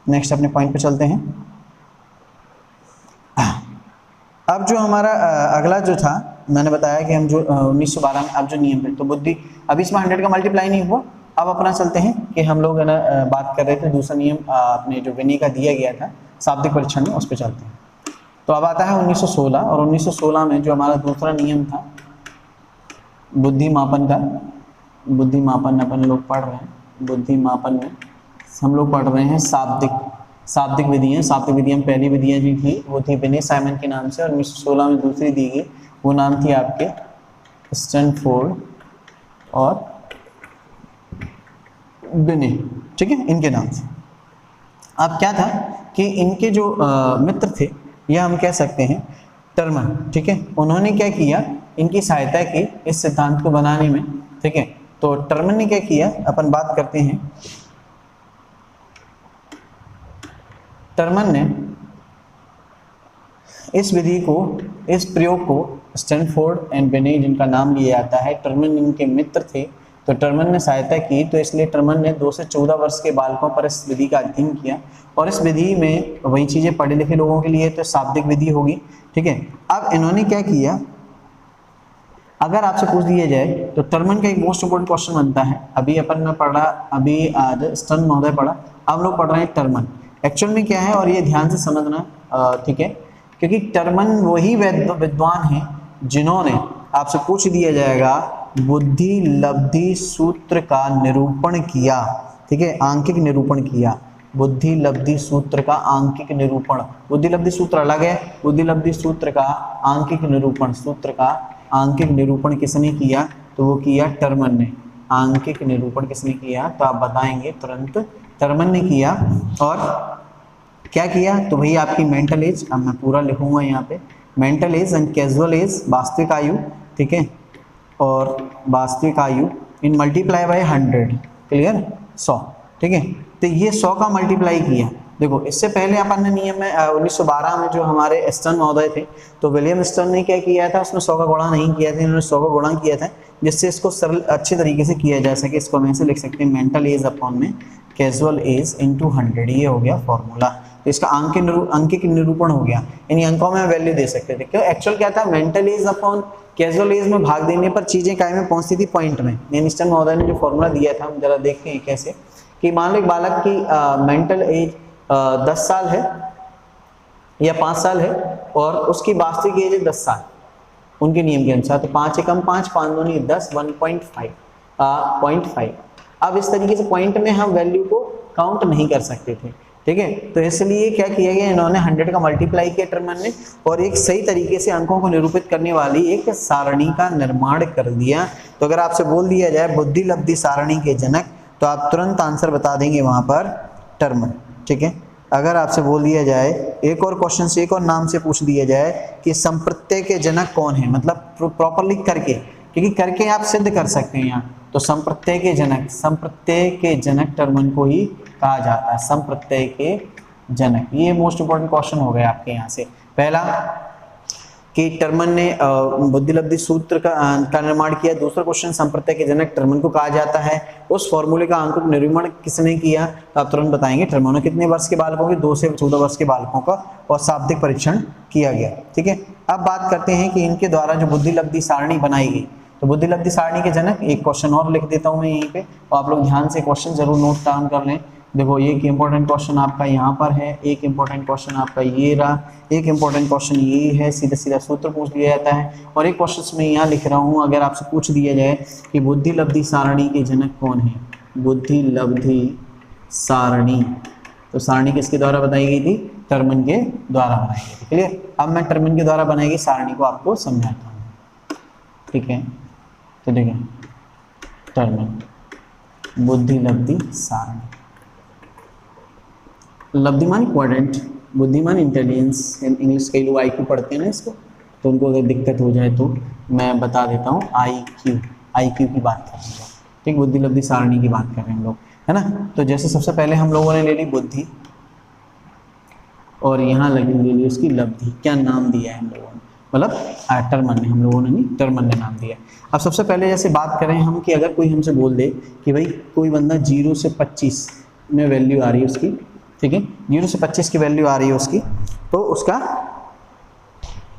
S1: नेक्स्ट अपने पॉइंट पे चलते हैं। अब जो हमारा अगला जो था, मैंने बताया कि हम जो 1912 में अब जो नियम है, तो बुद्धि, अब इसमें 100 का मल्टीप्लाई नहीं हुआ, अब अपना चलते हैं कि हम लोग है ना बात कर रहे थे दूसरा नियम अपने जो विनय का दिया गया था शाब्दिक परीक्षण में, उस पर चलते हैं। तो अब आता है 1916, और 1916 में जो हमारा दूसरा नियम था बुद्धि मापन का, बुद्धि मापन अपन लोग पढ़ रहे हैं, बुद्धि मापन में हम लोग पढ़ रहे हैं शाब्दिक विधियाँ। शाब्दिक विधियाँ पहली विधियाँ जो थी वो थी विनय साइमन के नाम से, और 1916 में दूसरी दी गई, वो नाम थी आपके स्टैनफोर्ड और विनय, ठीक है, इनके नाम से। अब क्या था कि इनके जो मित्र थे, यह हम कह सकते हैं टर्मन, ठीक है, उन्होंने क्या किया, इनकी सहायता की इस सिद्धांत को बनाने में, ठीक है। तो टर्मन ने क्या किया, अपन बात करते हैं, टर्मन ने इस विधि को, इस प्रयोग को स्टैनफोर्ड एंड विनय जिनका नाम लिया जाता है, टर्मन इनके मित्र थे, तो टर्मन ने सहायता की, तो इसलिए टर्मन ने 2 से 14 वर्ष के बालकों पर इस विधि का अध्ययन किया, और इस विधि में वही चीज़ें पढ़े लिखे लोगों के लिए तो शाब्दिक विधि होगी, ठीक है। अब इन्होंने क्या किया, अगर आपसे पूछ दिया जाए तो टर्मन का एक मोस्ट इंपोर्टेंट क्वेश्चन बनता है, अभी अपन ने पढ़ा, अभी आज स्टर्न महोदय पढ़ा, अब लोग पढ़ रहे हैं टर्मन एक्चुअल में क्या है, और ये ध्यान से समझना, ठीक है, क्योंकि टर्मन वही विद्वान हैं जिन्होंने, आपसे पूछ दिया जाएगा, बुद्धि लब्धि सूत्र का निरूपण किया, ठीक है, आंकिक निरूपण किया, बुद्धि लब्धि सूत्र का आंकिक निरूपण, बुद्धि लब्धि सूत्र अलग है, बुद्धि लब्धि सूत्र का आंकिक निरूपण, सूत्र का आंकिक निरूपण किसने किया, तो वो किया टर्मन ने। आंकिक निरूपण किसने किया, तो आप बताएंगे तुरंत, टर्मन ने किया। और क्या किया, तो भाई आपकी मेंटल एज, अब मैं पूरा लिखूंगा यहाँ पे, mental age and casual age, वास्तविक आयु, ठीक है, और वास्तविक आयु इन मल्टीप्लाई बाय 100, क्लियर, 100, ठीक है। तो ये 100 का मल्टीप्लाई किया। देखो इससे पहले अपन ने नियम में 1912 में जो हमारे स्टर्न महोदय थे, तो विलियम स्टर्न ने क्या किया था, उसमें 100 का गुणा नहीं किया था, इन्होंने 100 का गुणा किया था, जिससे इसको सरल अच्छे तरीके से किया जा सके। इसको हम ऐसे लिख सकते हैं, मेंटल एज अपॉन में कैजुअल एज इंटू 100, ये हो गया फॉर्मूला। तो इसका अंकिक निरूपण हो गया, यानी अंकों में वैल्यू दे सकते थे। क्यों, एक्चुअल क्या था, mental age upon casual age में भाग देने पर चीजें काय में पहुंचती थी, पॉइंट में। यानी स्टर्न महोदय ने जो फॉर्मूला दिया था, हम जरा देखते हैं कैसे, कि मान लो एक बालक की मेंटल एज 10 साल है या 5 साल है, और उसकी वास्तविक एज है 10 साल उनके नियम के अनुसार, तो 5 एकम 5, 5 दूनी 10, 1.5। अब इस तरीके से पॉइंट में हम वैल्यू को काउंट नहीं कर सकते थे, ठीक है। तो इसलिए क्या किया गया, इन्होंने 100 का मल्टीप्लाई किया टर्मन ने, और एक सही तरीके से अंकों को निरूपित करने वाली एक सारणी का निर्माण कर दिया। तो अगर आपसे बोल दिया जाए बुद्धि लब्धि सारणी के जनक, तो आप तुरंत आंसर बता देंगे वहां पर टर्मन, ठीक है। अगर आपसे बोल दिया जाए, एक और क्वेश्चन से, एक और नाम से पूछ दिया जाए कि संप्रत्यय के जनक कौन है, मतलब प्रॉपरली करके, क्योंकि करके आप सिद्ध कर सकते हैं यहाँ, तो संप्रत्यय के जनक टर्मन को ही कहा जाता है, संप्रत्यय के जनक। ये मोस्ट इंपोर्टेंट क्वेश्चन हो गया आपके यहाँ से। पहला कि टर्मन ने बुद्धि लब्धि सूत्र का निर्माण किया। दूसरा क्वेश्चन, संप्रत्यय के जनक टर्मन को कहा जाता है। उस फॉर्मूले का अंकिक निरूपण किसने किया, तो आप तुरंत बताएंगे टर्मन ने। कितने वर्ष के बालकों के, 2 से 14 वर्ष के बालकों का, और शाब्दिक परीक्षण किया गया, ठीक है। अब बात करते हैं कि इनके द्वारा जो बुद्धि लब्धि सारणी बनाई गई, तो बुद्धि लब्धि सारणी के जनक, एक क्वेश्चन और लिख देता हूं मैं यहीं पे, और आप लोग ध्यान से क्वेश्चन जरूर नोट डाउन कर लें। देखो एक इंपॉर्टेंट क्वेश्चन आपका यहाँ पर है, एक इंपॉर्टेंट क्वेश्चन आपका ये रहा, एक इंपॉर्टेंट क्वेश्चन ये है, सीधा सीधा सूत्र पूछ दिया जाता है, और एक क्वेश्चन मैं यहाँ लिख रहा हूँ, अगर आपसे पूछ दिया जाए कि बुद्धि लब्धि सारणी के जनक कौन है, बुद्धि लब्धि सारणी, तो सारणी किसके द्वारा बनाई गई थी, टर्मन के द्वारा बनाई गई थी, क्लियर। अब मैं टर्मन के द्वारा बनाई गई सारणी को आपको समझाता हूँ, ठीक है। तो देखिए टर्मन, बुद्धि लब्धि सारणी, लब्धिमान क्वाड्रेंट, बुद्धिमान इंटेलिजेंस, इंग्लिश कई लोग IQ पढ़ते हैं ना इसको, तो उनको अगर दिक्कत हो जाए तो मैं बता देता हूँ, IQ की बात कर रहे हैं लोग, ठीक, बुद्धि लब्धि सारणी की बात कर रहे हैं हम लोग, है ना। तो जैसे सबसे पहले हम लोगों ने ले ली बुद्धि, और यहाँ ले ली उसकी लब्धि, क्या नाम दिया है हम लोगों ने, मतलब टर्मन ने, हम लोगों ने नहीं, टर्मन ने नाम दिया। अब सबसे पहले जैसे बात करें हम कि अगर कोई हमसे बोल दे कि भाई कोई बंदा 0 से 25 में वैल्यू आ रही है उसकी, ठीक है, 0 से 25 की वैल्यू आ रही है उसकी, तो उसका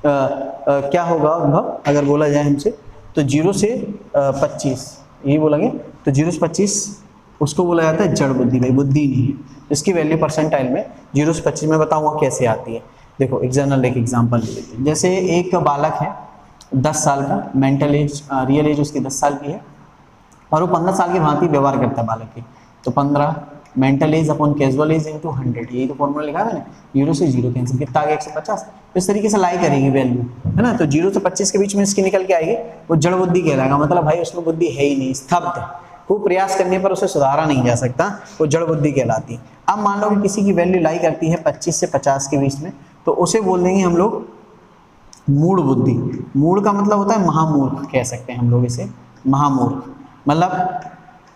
S1: क्या होगा अनुभव, अगर बोला जाए हमसे, तो 0 से 25 यही बोलेंगे, तो 0 से 25 उसको बोला जाता है जड़ बुद्धि, भाई बुद्धि नहीं है। इसकी वैल्यू परसेंटाइल में 0 से 25 में बताऊंगा कैसे आती है। देखो एक एग्जांपल ले लेते हैं। जैसे एक बालक है 10 साल का, मेंटल एज रियल एज उसकी 10 साल की है और वो 15 साल की भांति व्यवहार करता है बालक की। तो 15 mental age upon casual age into 100, यही तो फॉर्मूला लिखा है मैंने। 0 से 0 कैंसिल, कितना आ गया 150। तो इस तरीके से लाई करेगी वैल्यू, है ना। तो 0 से 25 के बीच में इसकी निकल के आएगी, वो जड़ बुद्धि कहलाएगा। मतलब भाई उसमें बुद्धि है ही नहीं, स्तब्ध है, खूब प्रयास करने पर उसे सुधारा नहीं जा सकता, वो जड़ बुद्धि कहलाती है। अब मान लो कि किसी की वैल्यू लाई करती है 25 से 50 के बीच में, तो उसे बोल देंगे हम लोग मूढ़ बुद्धि। मूढ़ का मतलब होता है महामूर्ख, कह सकते हैं हम लोग इसे महामूर्ख। मतलब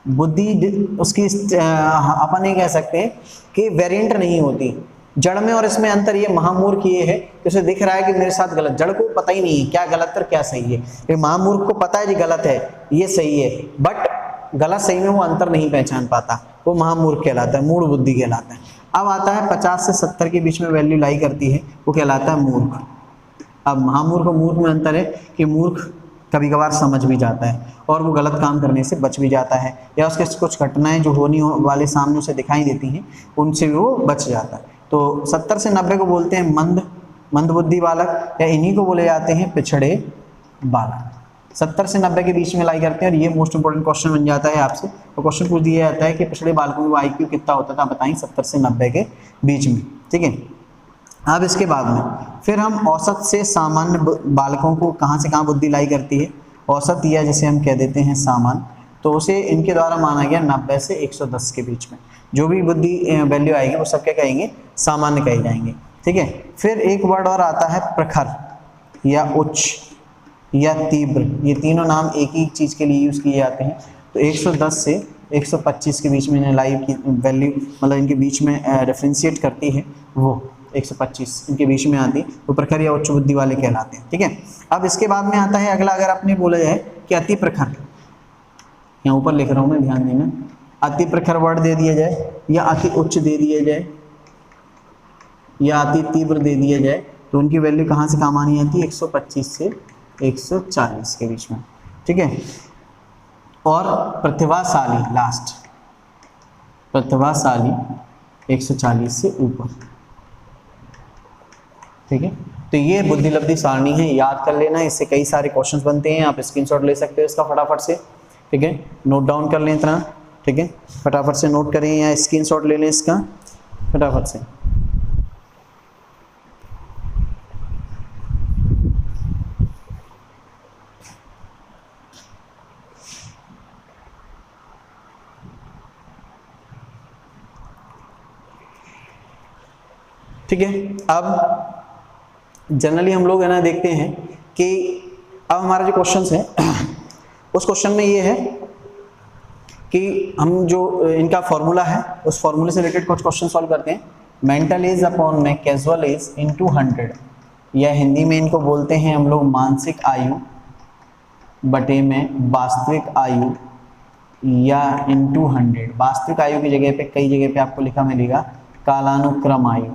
S1: बुद्धि उसकी अपन ये कह सकते हैं कि वेरिएंट नहीं होती। जड़ में और इसमें अंतर ये महामूर्ख ये है कि उसे दिख रहा है कि मेरे साथ गलत, जड़ को पता ही नहीं है क्या गलत और क्या सही है। ये महामूर्ख को पता है कि गलत है ये सही है, बट गलत सही में वो अंतर नहीं पहचान पाता, वो महामूर्ख कहलाता है, मूढ़ बुद्धि कहलाता है। अब आता है 50 से 70 के बीच में वैल्यू लाई करती है, वो कहलाता है मूर्ख। अब महामूर्ख और मूर्ख में अंतर है कि मूर्ख कभी कभार समझ भी जाता है और वो गलत काम करने से बच भी जाता है, या उसके कुछ घटनाएं जो होने वाले सामने उसे दिखाई देती हैं उनसे भी वो बच जाता है। तो 70 से 90 को बोलते हैं मंद बुद्धि बालक, या इन्हीं को बोले जाते हैं पिछड़े बालक। 70 से 90 के बीच में लाई करते हैं। और ये मोस्ट इंपोर्टेंट क्वेश्चन बन जाता है आपसे, तो क्वेश्चन पूछ दिया जाता है कि पिछड़े बालकों में IQ कितना होता था, बताएं 70 से 90 के बीच में, ठीक है। अब इसके बाद में फिर हम औसत से सामान्य बालकों को कहाँ से कहाँ बुद्धि लाई करती है, औसत या जिसे हम कह देते हैं सामान्य, तो उसे इनके द्वारा माना गया 90 से 110 के बीच में जो भी बुद्धि वैल्यू आएगी वो सब क्या कहेंगे, सामान्य कहे जाएंगे, ठीक है। फिर एक वर्ड और आता है प्रखर या उच्च या तीव्र, ये तीनों नाम एक ही चीज़ के लिए यूज़ किए जाते हैं। तो 110 से 125 के बीच में इन्हें लाइव की वैल्यू, मतलब इनके बीच में डिफरेंशिएट करती है, वो 125 इनके बीच में आती, तो प्रखर या उच्च बुद्धि वाले कहलाते हैं, ठीक है। अब इसके बाद में आता है अगला, अगर आपने बोला जाए कि अति प्रखर, यहाँ ऊपर लिख रहा हूँ मैं, ध्यान देना, अति प्रखर वर्ड दे दिया जाए या अति उच्च दे दिया जाए या अति तीव्र दे दिया जाए, तो उनकी वैल्यू कहाँ से काम आनी आती है, 125 से 140 के बीच में, ठीक है। और प्रतिभाशाली लास्ट, प्रतिभाशाली 140 से ऊपर, ठीक है। तो ये बुद्धि लब्धि सारणी है, याद कर लेना, इससे कई सारे क्वेश्चंस बनते हैं, आप स्क्रीनशॉट ले सकते हो इसका फटाफट से, ठीक है। नोट डाउन कर लें इतना, ठीक है, फटाफट से नोट करें या स्क्रीनशॉट ले लें इसका फटाफट से। ठीक है। अब जनरली हम लोग है ना देखते हैं कि अब हमारा जो क्वेश्चन है उस क्वेश्चन में ये है कि हम जो इनका फॉर्मूला है उस फॉर्मूले से रिलेटेड कुछ क्वेश्चन सॉल्व करते हैं। मेंटल एज अपॉन में कैजुअल एज इनटू 100, या हिंदी में इनको बोलते हैं हम लोग मानसिक आयु बटे में वास्तविक आयु या इनटू 100। वास्तविक आयु की जगह पे कई जगह पे आपको लिखा मिलेगा कालानुक्रम आयु,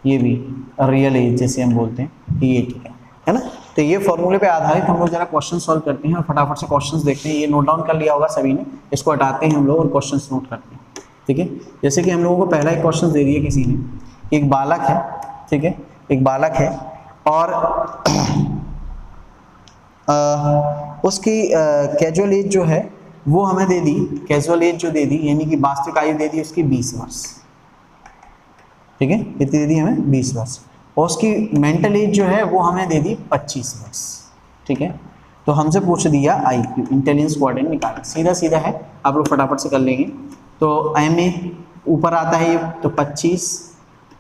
S1: ये भी रियल एज जैसे हम बोलते हैं, ये ठीक है ना। तो ये फॉर्मूले पे आधारित हम लोग जरा क्वेश्चन सॉल्व करते हैं और फटाफट से क्वेश्चंस देखते हैं। ये नोट डाउन कर लिया होगा सभी ने, इसको हटाते हैं हम लोग और क्वेश्चंस नोट करते हैं, ठीक है। जैसे कि हम लोगों को पहला एक क्वेश्चन दे दिया किसी ने, एक बालक है, ठीक है, एक बालक है और उसकी कैजुअल एज जो है वो हमें दे दी, कैजुअल एज जो दे दी यानी कि वास्तविक आयु दे दी उसकी 20 वर्ष, ठीक है, कितनी दे दी हमें 20 वर्ष, और उसकी मेंटल एज जो है वो हमें दे दी 25 वर्ष, ठीक है। तो हमसे पूछ दिया IQ, इंटेलिजेंस क्वाड्रेंट निकालना, सीधा सीधा है, आप लोग फटाफट से कर लेंगे। तो MA ऊपर आता है ये तो 25,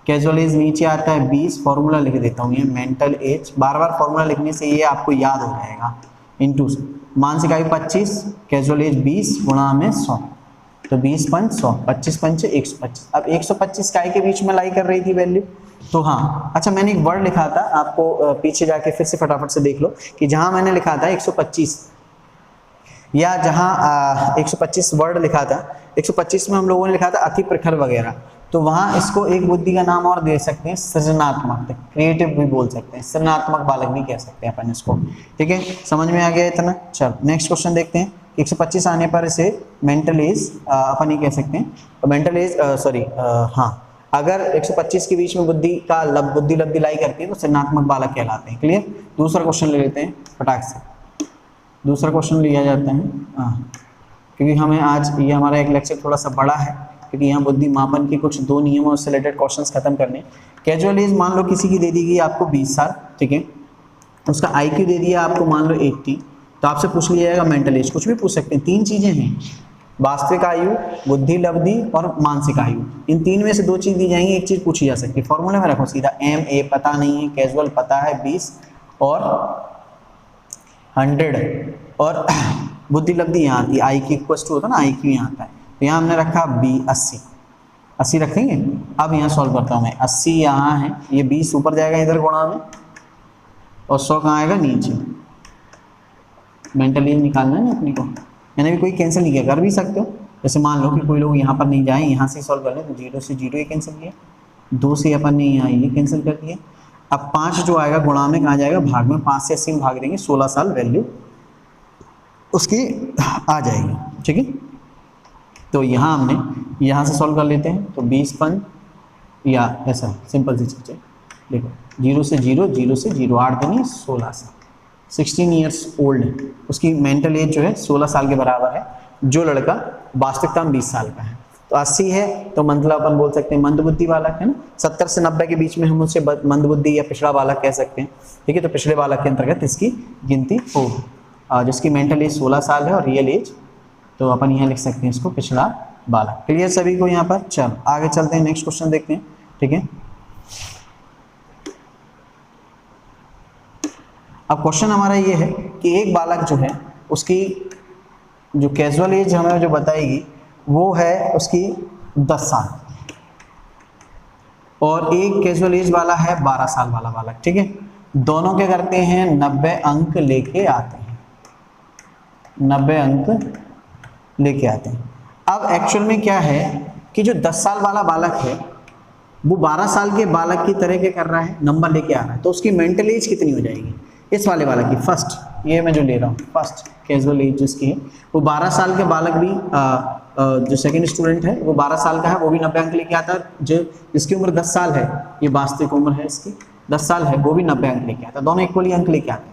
S1: कैजुअल एज नीचे आता है 20, फॉर्मूला लिख देता हूँ ये मेंटल एज, बार बार फॉर्मूला लिखने से ये आपको याद हो जाएगा, इंटू मानसिक आयु 25, कैजुअल एज 20 गुणा में 100, तो 20 पंच 100, 25 पंच 125। अब 125 काय के बीच में लाई कर रही थी वैल्यू, तो हाँ अच्छा मैंने एक वर्ड लिखा था, आपको पीछे जाके फिर से फटाफट से देख लो कि जहां मैंने लिखा था 125 या जहां 125 वर्ड लिखा था, 125 में हम लोगों ने लिखा था अति प्रखर वगैरह, तो वहां इसको एक बुद्धि का नाम और दे सकते हैं, सृजनात्मक, क्रिएटिव भी बोल सकते हैं, सृजनात्मक बालक भी कह सकते हैं अपन इसको, ठीक है। समझ में आ गया इतना। चलो नेक्स्ट क्वेश्चन देखते हैं। कि 125 आने पर इसे मेंटल एज अपन ये कह सकते हैं, मेंटल एज हाँ, अगर 125 के बीच में बुद्धि लब्धि लाई करती है तो सृजनात्मक बालक कहलाते हैं। क्लियर। दूसरा क्वेश्चन ले लेते हैं फटाक से, दूसरा क्वेश्चन लिया जाता है। हाँ, क्योंकि हमें आज ये हमारा एक लेक्चर थोड़ा सा बड़ा है, क्योंकि यहाँ बुद्धि मापन के कुछ 2 नियमों से रिलेटेड क्वेश्चंस खत्म करने। कैजुअल एज मान लो किसी की दे दी गई आपको 20 साल, ठीक है, उसका IQ दे दिया आपको मान लो 80, तो आपसे पूछ लिया जाएगा मेंटल एज। कुछ भी पूछ सकते हैं, 3 चीजें हैं, वास्तविक आयु, बुद्धि लब्धि और मानसिक आयु। इन 3 में से 2 चीज दी जाएंगी, एक चीज पूछी जा सकती है। फॉर्मूले में रखो सीधा, MA पता नहीं है, कैजुअल पता है 20 और 100, और बुद्धि लब्धि यहाँ आती है, IQ इक्वल टू होता है ना, IQ यहाँ आता है, तो यहाँ हमने रखा 80 रखेंगे। अब यहाँ सॉल्व करता हूँ मैं, 80 यहाँ है, ये 20 ऊपर जाएगा इधर गुणा में, और 100 कहाँ आएगा नीचे। मेंटल एज निकालना है ना अपने को, मैंने भी कोई कैंसिल नहीं किया, कर भी सकते हो। जैसे मान लो कि कोई लोग यहाँ पर नहीं जाए, यहाँ से सॉल्व कर ले, तो 0 से 0 ये कैंसिल किया, 2 से अपन ने यहाँ ये कैंसिल कर दिया। अब 5 जो आएगा गुणा में कहाँ जाएगा, भाग में, 5 से 80 में भाग देंगे, 16 साल वैल्यू उसकी आ जाएगी, ठीक है। तो यहाँ हमने यहाँ से सॉल्व कर लेते हैं, तो 20 या ऐसा सिंपल सी चीज़ है, देखो 0 से 0, 0 से 0, 8 दूनी 16 साल, 16 ईयर्स ओल्ड है, उसकी मेंटल एज जो है 16 साल के बराबर है। जो लड़का वास्तविकता में 20 साल का है, तो 80 है तो मतलब अपन बोल सकते हैं मंदबुद्धि बालक है ना। 70 से 90 के बीच में हम उसे मंदबुद्धि या पिछड़ा बालक कह सकते हैं, ठीक है। तो पिछड़े बालक के अंतर्गत इसकी गिनती होगी, जिसकी मेंटल एज 16 साल है और रियल एज, तो अपन यहाँ लिख सकते हैं इसको पिछड़ा बालक। क्लियर सभी को यहाँ पर। चलो आगे चलते हैं, नेक्स्ट क्वेश्चन देखते हैं, ठीक है। अब क्वेश्चन हमारा ये है कि एक बालक जो है उसकी जो कैजुअल एज हमें जो बताएगी वो है उसकी 10 साल, और एक कैजुअल एज वाला है 12 साल वाला बालक, ठीक है। दोनों क्या करते हैं, 90 अंक लेके आते हैं, 90 अंक लेके आते हैं। अब एक्चुअल में क्या है कि जो 10 साल वाला बालक है वो 12 साल के बालक की तरह क्या कर रहा है, नंबर लेके आ रहा है, तो उसकी मेंटल एज कितनी हो जाएगी इस वाले बालक की, फर्स्ट ये मैं जो ले रहा हूँ, फर्स्ट कैजुअल एज जिसकी है वो 12 साल के बालक भी जो सेकंड स्टूडेंट है वो 12 साल का है, वो भी 90 अंक लेके आता है। जो जिसकी उम्र 10 साल है, ये वास्तविक उम्र है इसकी 10 साल है, वो भी 90 अंक लेके आता है, दोनों इक्वली अंक लेके आते हैं।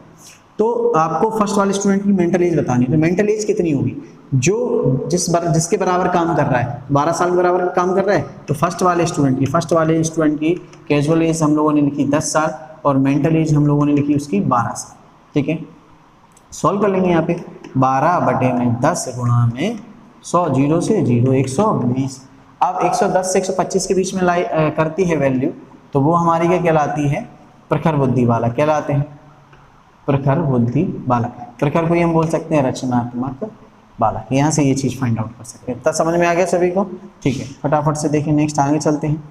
S1: तो आपको फर्स्ट वाले स्टूडेंट की मेंटल एज बतानी है, तो मेंटल एज कितनी होगी, जो जिसके बराबर काम कर रहा है, 12 साल के बराबर काम कर रहा है, तो फर्स्ट वाले स्टूडेंट की कैजुअल एज हम लोगों ने लिखी 10 साल और मेंटल एज हम लोगों ने लिखी उसकी 12 साल, ठीक है। सॉल्व कर लेंगे यहाँ पे, 12/10 गुणा में 100, 0 से 0, 120। अब 110 से 125 के बीच में करती है वैल्यू, तो वो हमारी क्या कहलाती है, प्रखर बुद्धि बालक कहलाते हैं, प्रखर बुद्धि बालक। प्रखर को ही हम बोल सकते हैं रचनात्मक बालक। यहाँ से ये चीज़ फाइंड आउट कर सकते हैं। इतना समझ में आ गया सभी को, ठीक है। फटाफट से देखिए, नेक्स्ट आगे चलते हैं।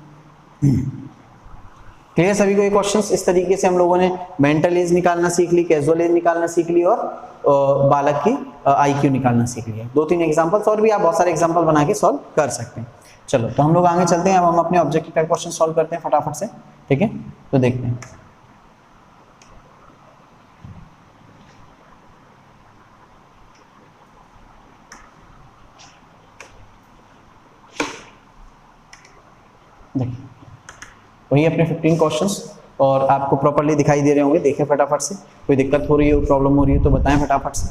S1: क्लियर सभी को ये क्वेश्चंस। इस तरीके से हम लोगों ने मेंटल एज निकालना सीख ली, कैजुअल एज निकालना सीख ली, और बालक की IQ निकालना सीख लिया। 2-3 एग्जांपल्स और भी आप बहुत सारे एग्जांपल बना के सॉल्व कर सकते हैं। चलो तो हम लोग आगे चलते हैं, अब हम अपने ऑब्जेक्टिव टाइप क्वेश्चन सॉल्व करते हैं फटाफट से, ठीक है। तो देखते हैं, देखिए वही अपने 15 क्वेश्चंस और आपको प्रॉपर्ली दिखाई दे रहे होंगे। देखें फटाफट से, कोई दिक्कत हो रही है, प्रॉब्लम हो रही है तो बताएं फटाफट से,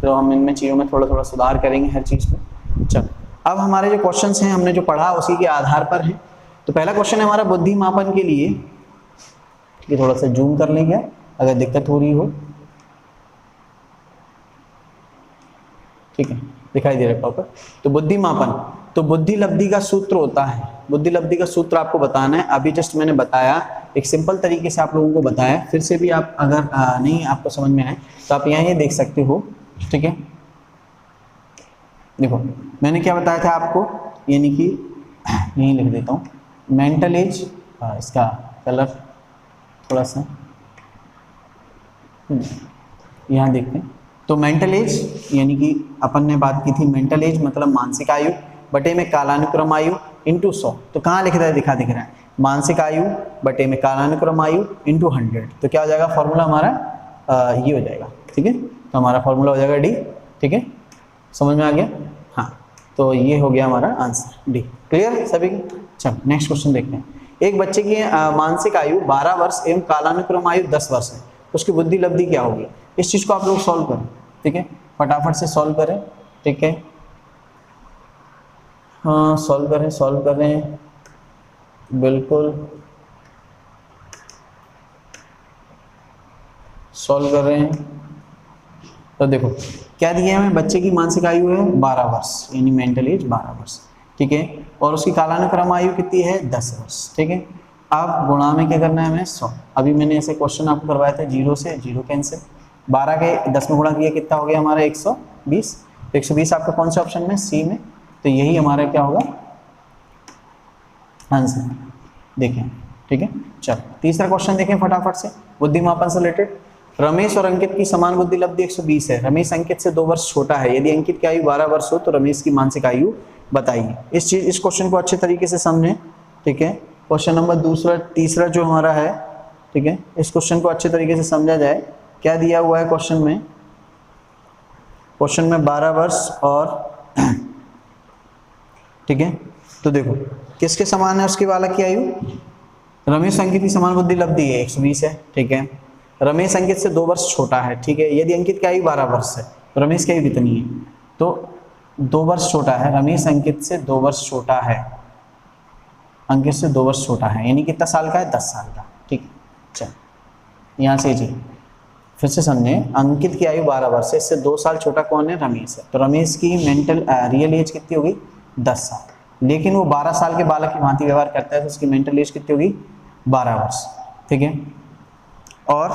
S1: तो हम इनमें चीज़ों में थोड़ा थोड़ा सुधार करेंगे हर चीज़ में। चलो अब हमारे जो क्वेश्चंस हैं हमने जो पढ़ा उसी के आधार पर हैं। तो पहला क्वेश्चन है हमारा बुद्धि मापन के लिए, ये थोड़ा सा जूम कर लेंगे अगर दिक्कत हो रही हो, ठीक है, दिखाई दे रहा है प्रॉपर। तो बुद्धि मापन, तो बुद्धि लब्धि का सूत्र होता है, बुद्धि लब्धि का सूत्र आपको बताना है। अभी जस्ट मैंने बताया, एक सिंपल तरीके से आप लोगों को बताया, फिर से भी आप अगर नहीं आपको समझ में आए तो आप यहाँ ये देख सकते हो, ठीक है। देखो मैंने क्या बताया था आपको, यानी कि यहीं लिख देता हूँ, मेंटल एज, इसका कलर थोड़ा सा यहाँ देखते हैं। तो मेंटल एज यानी कि अपन ने बात की थी, मेंटल एज मतलब मानसिक आयु बटे में कालानुक्रम आयु इंटू 100। तो कहाँ लिख रहा है, दिख रहा है, मानसिक आयु बटे में कालानुक्रम आयु इंटू 100। तो क्या हो जाएगा फॉर्मूला हमारा, ये हो जाएगा, ठीक है। तो हमारा फॉर्मूला हो जाएगा डी, ठीक है। समझ में आ गया? हाँ, तो ये हो गया हमारा आंसर डी। क्लियर सभी को? चलो नेक्स्ट क्वेश्चन देखते हैं। एक बच्चे की मानसिक आयु 12 वर्ष एवं कालानुक्रम आयु 10 वर्ष है, उसकी बुद्धि लब्धि क्या होगी? इस चीज को आप लोग सॉल्व करें, ठीक है, फटाफट से सॉल्व करें, ठीक है। हाँ सॉल्व करें बिल्कुल सॉल्व कर रहे हैं। तो देखो क्या दिया है हमें, बच्चे की मानसिक आयु है 12 वर्ष यानी मेंटल एज 12 वर्ष, ठीक है, और उसकी कालानुक्रम आयु कितनी है 10 वर्ष, ठीक है। अब गुणा में क्या करना है हमें 100। अभी मैंने ऐसे क्वेश्चन आपको करवाया था, 0 से 0 कैंसिल, 12 के 10 में गुणा किया कितना हो गया हमारा 120। 120 आपका कौन से ऑप्शन में, सी में, तो यही हमारा क्या होगा आंसर, देखें, ठीक है। चलो तीसरा क्वेश्चन देखें फटाफट से, बुद्धिमापन से रिलेटेड। रमेश और अंकित की समान बुद्धि लब्धि 120 है। रमेश अंकित से 2 वर्ष छोटा है, यदि अंकित की आयु 12 वर्ष हो तो रमेश की मानसिक आयु बताइए। इस क्वेश्चन को अच्छे तरीके से समझें, ठीक है। क्वेश्चन नंबर तीसरा जो हमारा है, ठीक है, इस क्वेश्चन को अच्छे तरीके से समझा जाए। क्या दिया हुआ है क्वेश्चन में 12 वर्ष और ठीक है, तो देखो किसके समान है उसकी बालक की आयु, रमेश अंकित की समान बुद्धि लब्धि है 120 है, ठीक है। रमेश अंकित से 2 वर्ष छोटा है, ठीक है। यदि अंकित की आयु 12 वर्ष है तो रमेश की आयु कितनी है, तो 2 वर्ष छोटा है, रमेश अंकित से 2 वर्ष छोटा है, अंकित से 2 वर्ष छोटा है, यानी कितना साल का है 10 साल का, ठीक है। चल यहाँ से जी फिर से समझे, अंकित की आयु 12 वर्ष है, इससे 2 साल छोटा कौन है, रमेश है, तो रमेश की मेंटल रियल एज कितनी होगी 10 साल, लेकिन वो 12 साल के बालक की भांति व्यवहार करता है, तो उसकी मेंटल एज कितनी होगी 12 वर्ष, ठीक है। और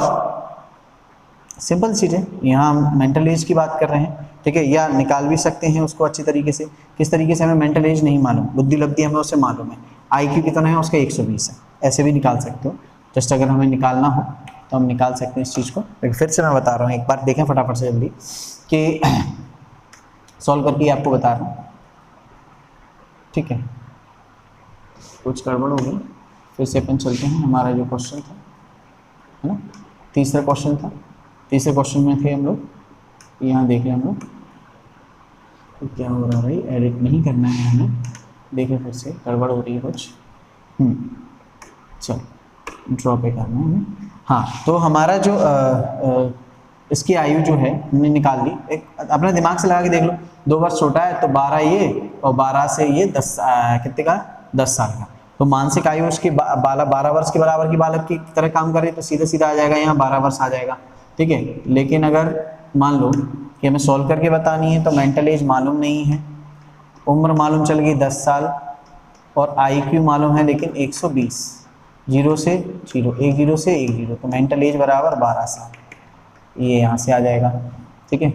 S1: सिंपल चीज है, यहाँ हम मेंटल एज की बात कर रहे हैं, ठीक है, या निकाल भी सकते हैं उसको अच्छी तरीके से। किस तरीके से, हमें मेंटल एज नहीं मालूम, बुद्धि लब्धि हमें उससे मालूम है, IQ कितना है उसका 120 है, ऐसे भी निकाल सकते हो। जस्ट अगर हमें निकालना हो तो हम निकाल सकते हैं इस चीज़ को। लेकिन फिर से मैं बता रहा हूँ, एक बार देखें फटाफट से जल्दी कि सॉल्व करके आपको बता रहा हूँ, ठीक है। कुछ गड़बड़ हो गई, फिर से अपन चलते हैं। हमारा जो क्वेश्चन था, है ना, तीसरा क्वेश्चन था, तीसरे क्वेश्चन में थे हम लोग, यहाँ देख लें हम लोग, तो क्या हो रहा है भाई, एडिट नहीं करना है हमें, देखें फिर से गड़बड़ हो रही है कुछ, चल ड्रॉ पे करना है हमें। हाँ, तो हमारा जो इसकी आयु जो है हमने निकाल ली, एक अपने दिमाग से लगा के देख लो, 2 वर्ष छोटा है तो 12 ये और 12 से ये 10 कितने का 10 साल का, तो मानसिक आयु उसकी 12 वर्ष के बराबर की बालक की तरह काम करे तो सीधा सीधा आ जाएगा, यहाँ 12 वर्ष आ जाएगा, ठीक है। लेकिन अगर मान लो कि हमें सॉल्व करके बतानी है तो मेंटल एज मालूम नहीं है, उम्र मालूम चल गई 10 साल और IQ मालूम है लेकिन 120, 0 से 0, 1 0 से 1 0, तो मेंटल एज बराबर 12 साल, ये यहाँ से आ जाएगा, ठीक है,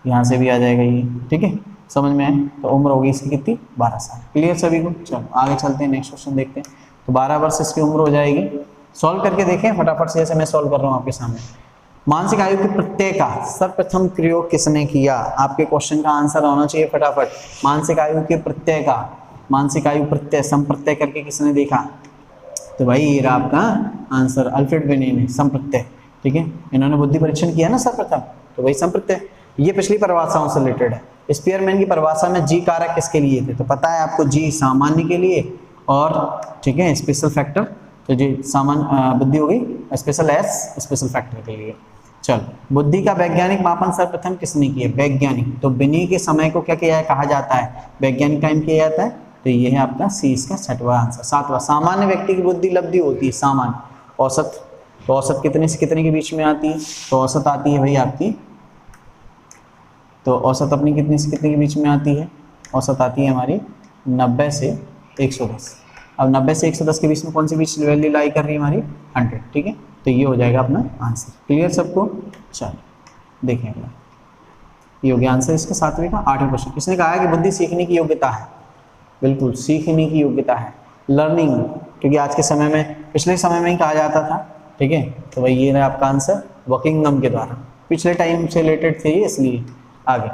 S1: यहाँ से भी आ जाएगा ये, ठीक है, समझ में आए। तो उम्र होगी इसकी कितनी 12 साल। क्लियर सभी को? चलो आगे चलते हैं, नेक्स्ट क्वेश्चन देखते हैं। तो 12 वर्ष इसकी उम्र हो जाएगी, सॉल्व करके देखें फटाफट से, जैसे मैं सॉल्व कर रहा हूँ आपके सामने। मानसिक आयु के प्रत्यय का सर्वप्रथम प्रयोग किसने किया? आपके क्वेश्चन का आंसर होना चाहिए फटाफट। मानसिक आयु के प्रत्यय का, मानसिक आयु प्रत्यय संप्रत्यय करके किसने देखा? तो भाई ये रहा आपका आंसर, अल्फ्रेड बिने ने, संप्रत्यय, ठीक है। इन्होंने बुद्धि परीक्षण किया ना सर्वप्रथम, तो वही संप्रत्यय। ये पिछली परिभाषाओं से रिलेटेड है। स्पीयरमैन की परिभाषा में जी कारक किसके लिए थे? तो पता है आपको, जी सामान्य के लिए और ठीक है स्पेशल फैक्टर, तो जी सामान्य बुद्धि हो गई, स्पेशल एस स्पेशल फैक्टर के लिए। चलो, बुद्धि का वैज्ञानिक मापन सर्वप्रथम किसने किया? वैज्ञानिक। तो बिनी के समय को क्या किया है, कहा जाता है वैज्ञानिक टाइम किया जाता है, तो ये है आपका सी इसका छठवां आंसर। सातवां, सामान्य व्यक्ति की बुद्धि लब्धि होती है सामान्य, औसत, तो औसत कितने से कितने के बीच में आती है? तो औसत आती है भाई आपकी, तो औसत अपनी कितने से कितने के बीच में आती है? औसत आती है हमारी 90 से 110। अब 90 से 110 के बीच में कौन सी बीच वैल्यू लाई कर रही है हमारी? 100, ठीक है। तो ये हो जाएगा अपना आंसर। क्लियर सबको? चलो देखें, ये हो गया आंसर इसका सातवें का। आठवें क्वेश्चन, किसने कहा है कि बुद्धि सीखने की योग्यता है? बिल्कुल, सीखने की योग्यता है, लर्निंग, क्योंकि आज के समय में, पिछले समय में ही कहा जाता था, ठीक है। तो भाई ये रहा आपका आंसर, बकिंगम के द्वारा, पिछले टाइम से रिलेटेड थे ये, इसलिए। आगे,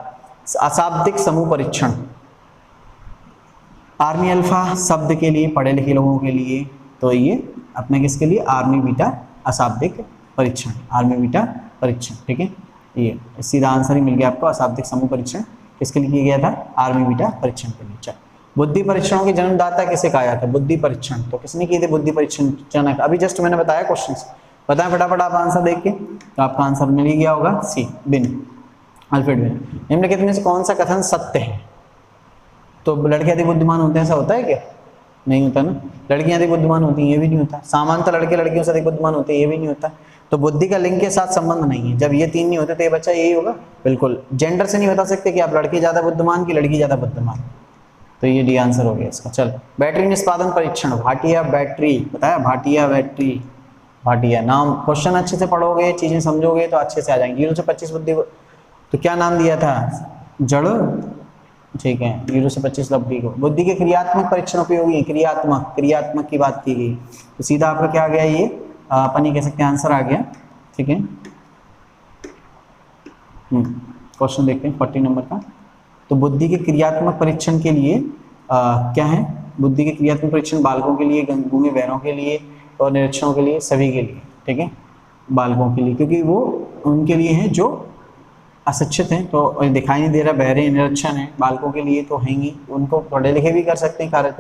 S1: अशाब्दिक समूह परीक्षण, आर्मी अल्फा शब्द के लिए, पढ़े लिखे लोगों के लिए, तो ये अपने किसके लिए? आर्मी बीटा अशाब्दिक परीक्षण, आर्मी बीटा परीक्षण, ठीक है। ये सीधा आंसर ही मिल गया आपको। अशाब्दिक समूह परीक्षण किसके लिए किया गया था? आर्मी बीटा परीक्षण के लिए। चलो, बुद्धि परीक्षणों के जन्मदाता किसे कहा जाता है? बुद्धि परीक्षण तो किसने किए थे? बुद्धि परीक्षण जनक। अभी जस्ट मैंने बताया क्वेश्चन, बताएं फटाफट आप आंसर देख के, तो आपका आंसर मिल ही गया होगा सी, बिन, अल्फ्रेड बिन। निम्नलिखित में से कौन सा कथन सत्य है? तो लड़के अधिक बुद्धिमान होते हैं, ऐसा होता है क्या? नहीं होता ना। लड़कियां अधिक बुद्धिमान होती हैं, ये भी नहीं होता। सामान्यतः लड़के लड़कियों से अधिक बुद्धिमान होते हैं, ये भी नहीं होता। तो बुद्धि का लिंग के साथ संबंध नहीं है। जब ये तीन नहीं होते तो ये बच्चा यही होगा। बिल्कुल जेंडर से नहीं बता सकते कि आप लड़के ज्यादा बुद्धिमान की लड़की ज्यादा बुद्धिमान। तो ये डी आंसर हो गया इसका। चलो, बैटरी निष्पादन परीक्षण, भाटिया बैटरी, बताया भाटिया बैटरी, भाटिया नाम। क्वेश्चन अच्छे से पढ़ोगे, चीजें समझोगे तो अच्छे से आ जाएंगे। 0 से 25 बुद्धि, तो क्या नाम दिया था? जड़, ठीक है। 0 से 25 लब्धि को। बुद्धि के क्रियात्मक परीक्षण उपयोगी है, क्रियात्मक की बात की गई, तो सीधा आपका क्या आ गया? ये अपन ही कह सकते हैं आंसर आ गया, ठीक है। क्वेश्चन देखते हैं 40 नंबर का। तो बुद्धि के क्रियात्मक परीक्षण के लिए क्या है? बुद्धि के क्रियात्मक परीक्षण बालकों के लिए, गूंगे बहरों के लिए और निरीक्षणों के लिए, सभी के लिए, ठीक है। बालकों के लिए क्योंकि वो उनके लिए हैं जो अशिक्षित हैं, तो दिखाई नहीं दे रहा, बहरे निरीक्षण है, बालकों के लिए तो हैंगी, उनको पढ़े लिखे भी कर सकते हैं कार्य।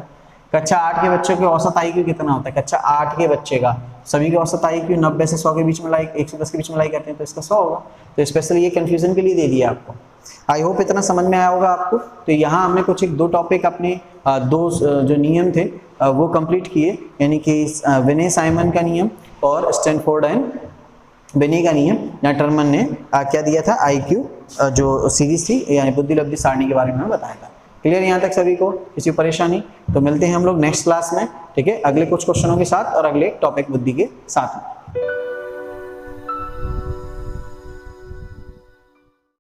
S1: कक्षा 8 के बच्चों के औसत IQ कितना होता है? कक्षा 8 के बच्चे का, सभी के औसत IQ 90 से 100 के बीच में लाई, 110 के बीच में लाई करते हैं, तो इसका 100 होगा। तो स्पेशली ये कंफ्यूजन के लिए दे दिया आपको। आई होप इतना समझ में आया होगा आपको। तो यहाँ हमने कुछ एक दो टॉपिक अपने दो जो नियम थे वो कंप्लीट किए, यानी कि विनय साइमन का नियम और स्टैनफोर्ड एंड बेनी का नियम, जहाँ टर्मन ने क्या दिया था? IQ जो सीरीज थी यानी बुद्धि लब्धि सारणी के बारे में बताया था। क्लियर यहाँ तक सभी को? किसी परेशानी? तो मिलते हैं हम लोग नेक्स्ट क्लास में, ठीक है, अगले कुछ क्वेश्चनों के साथ और अगले टॉपिक बुद्धि के साथ में।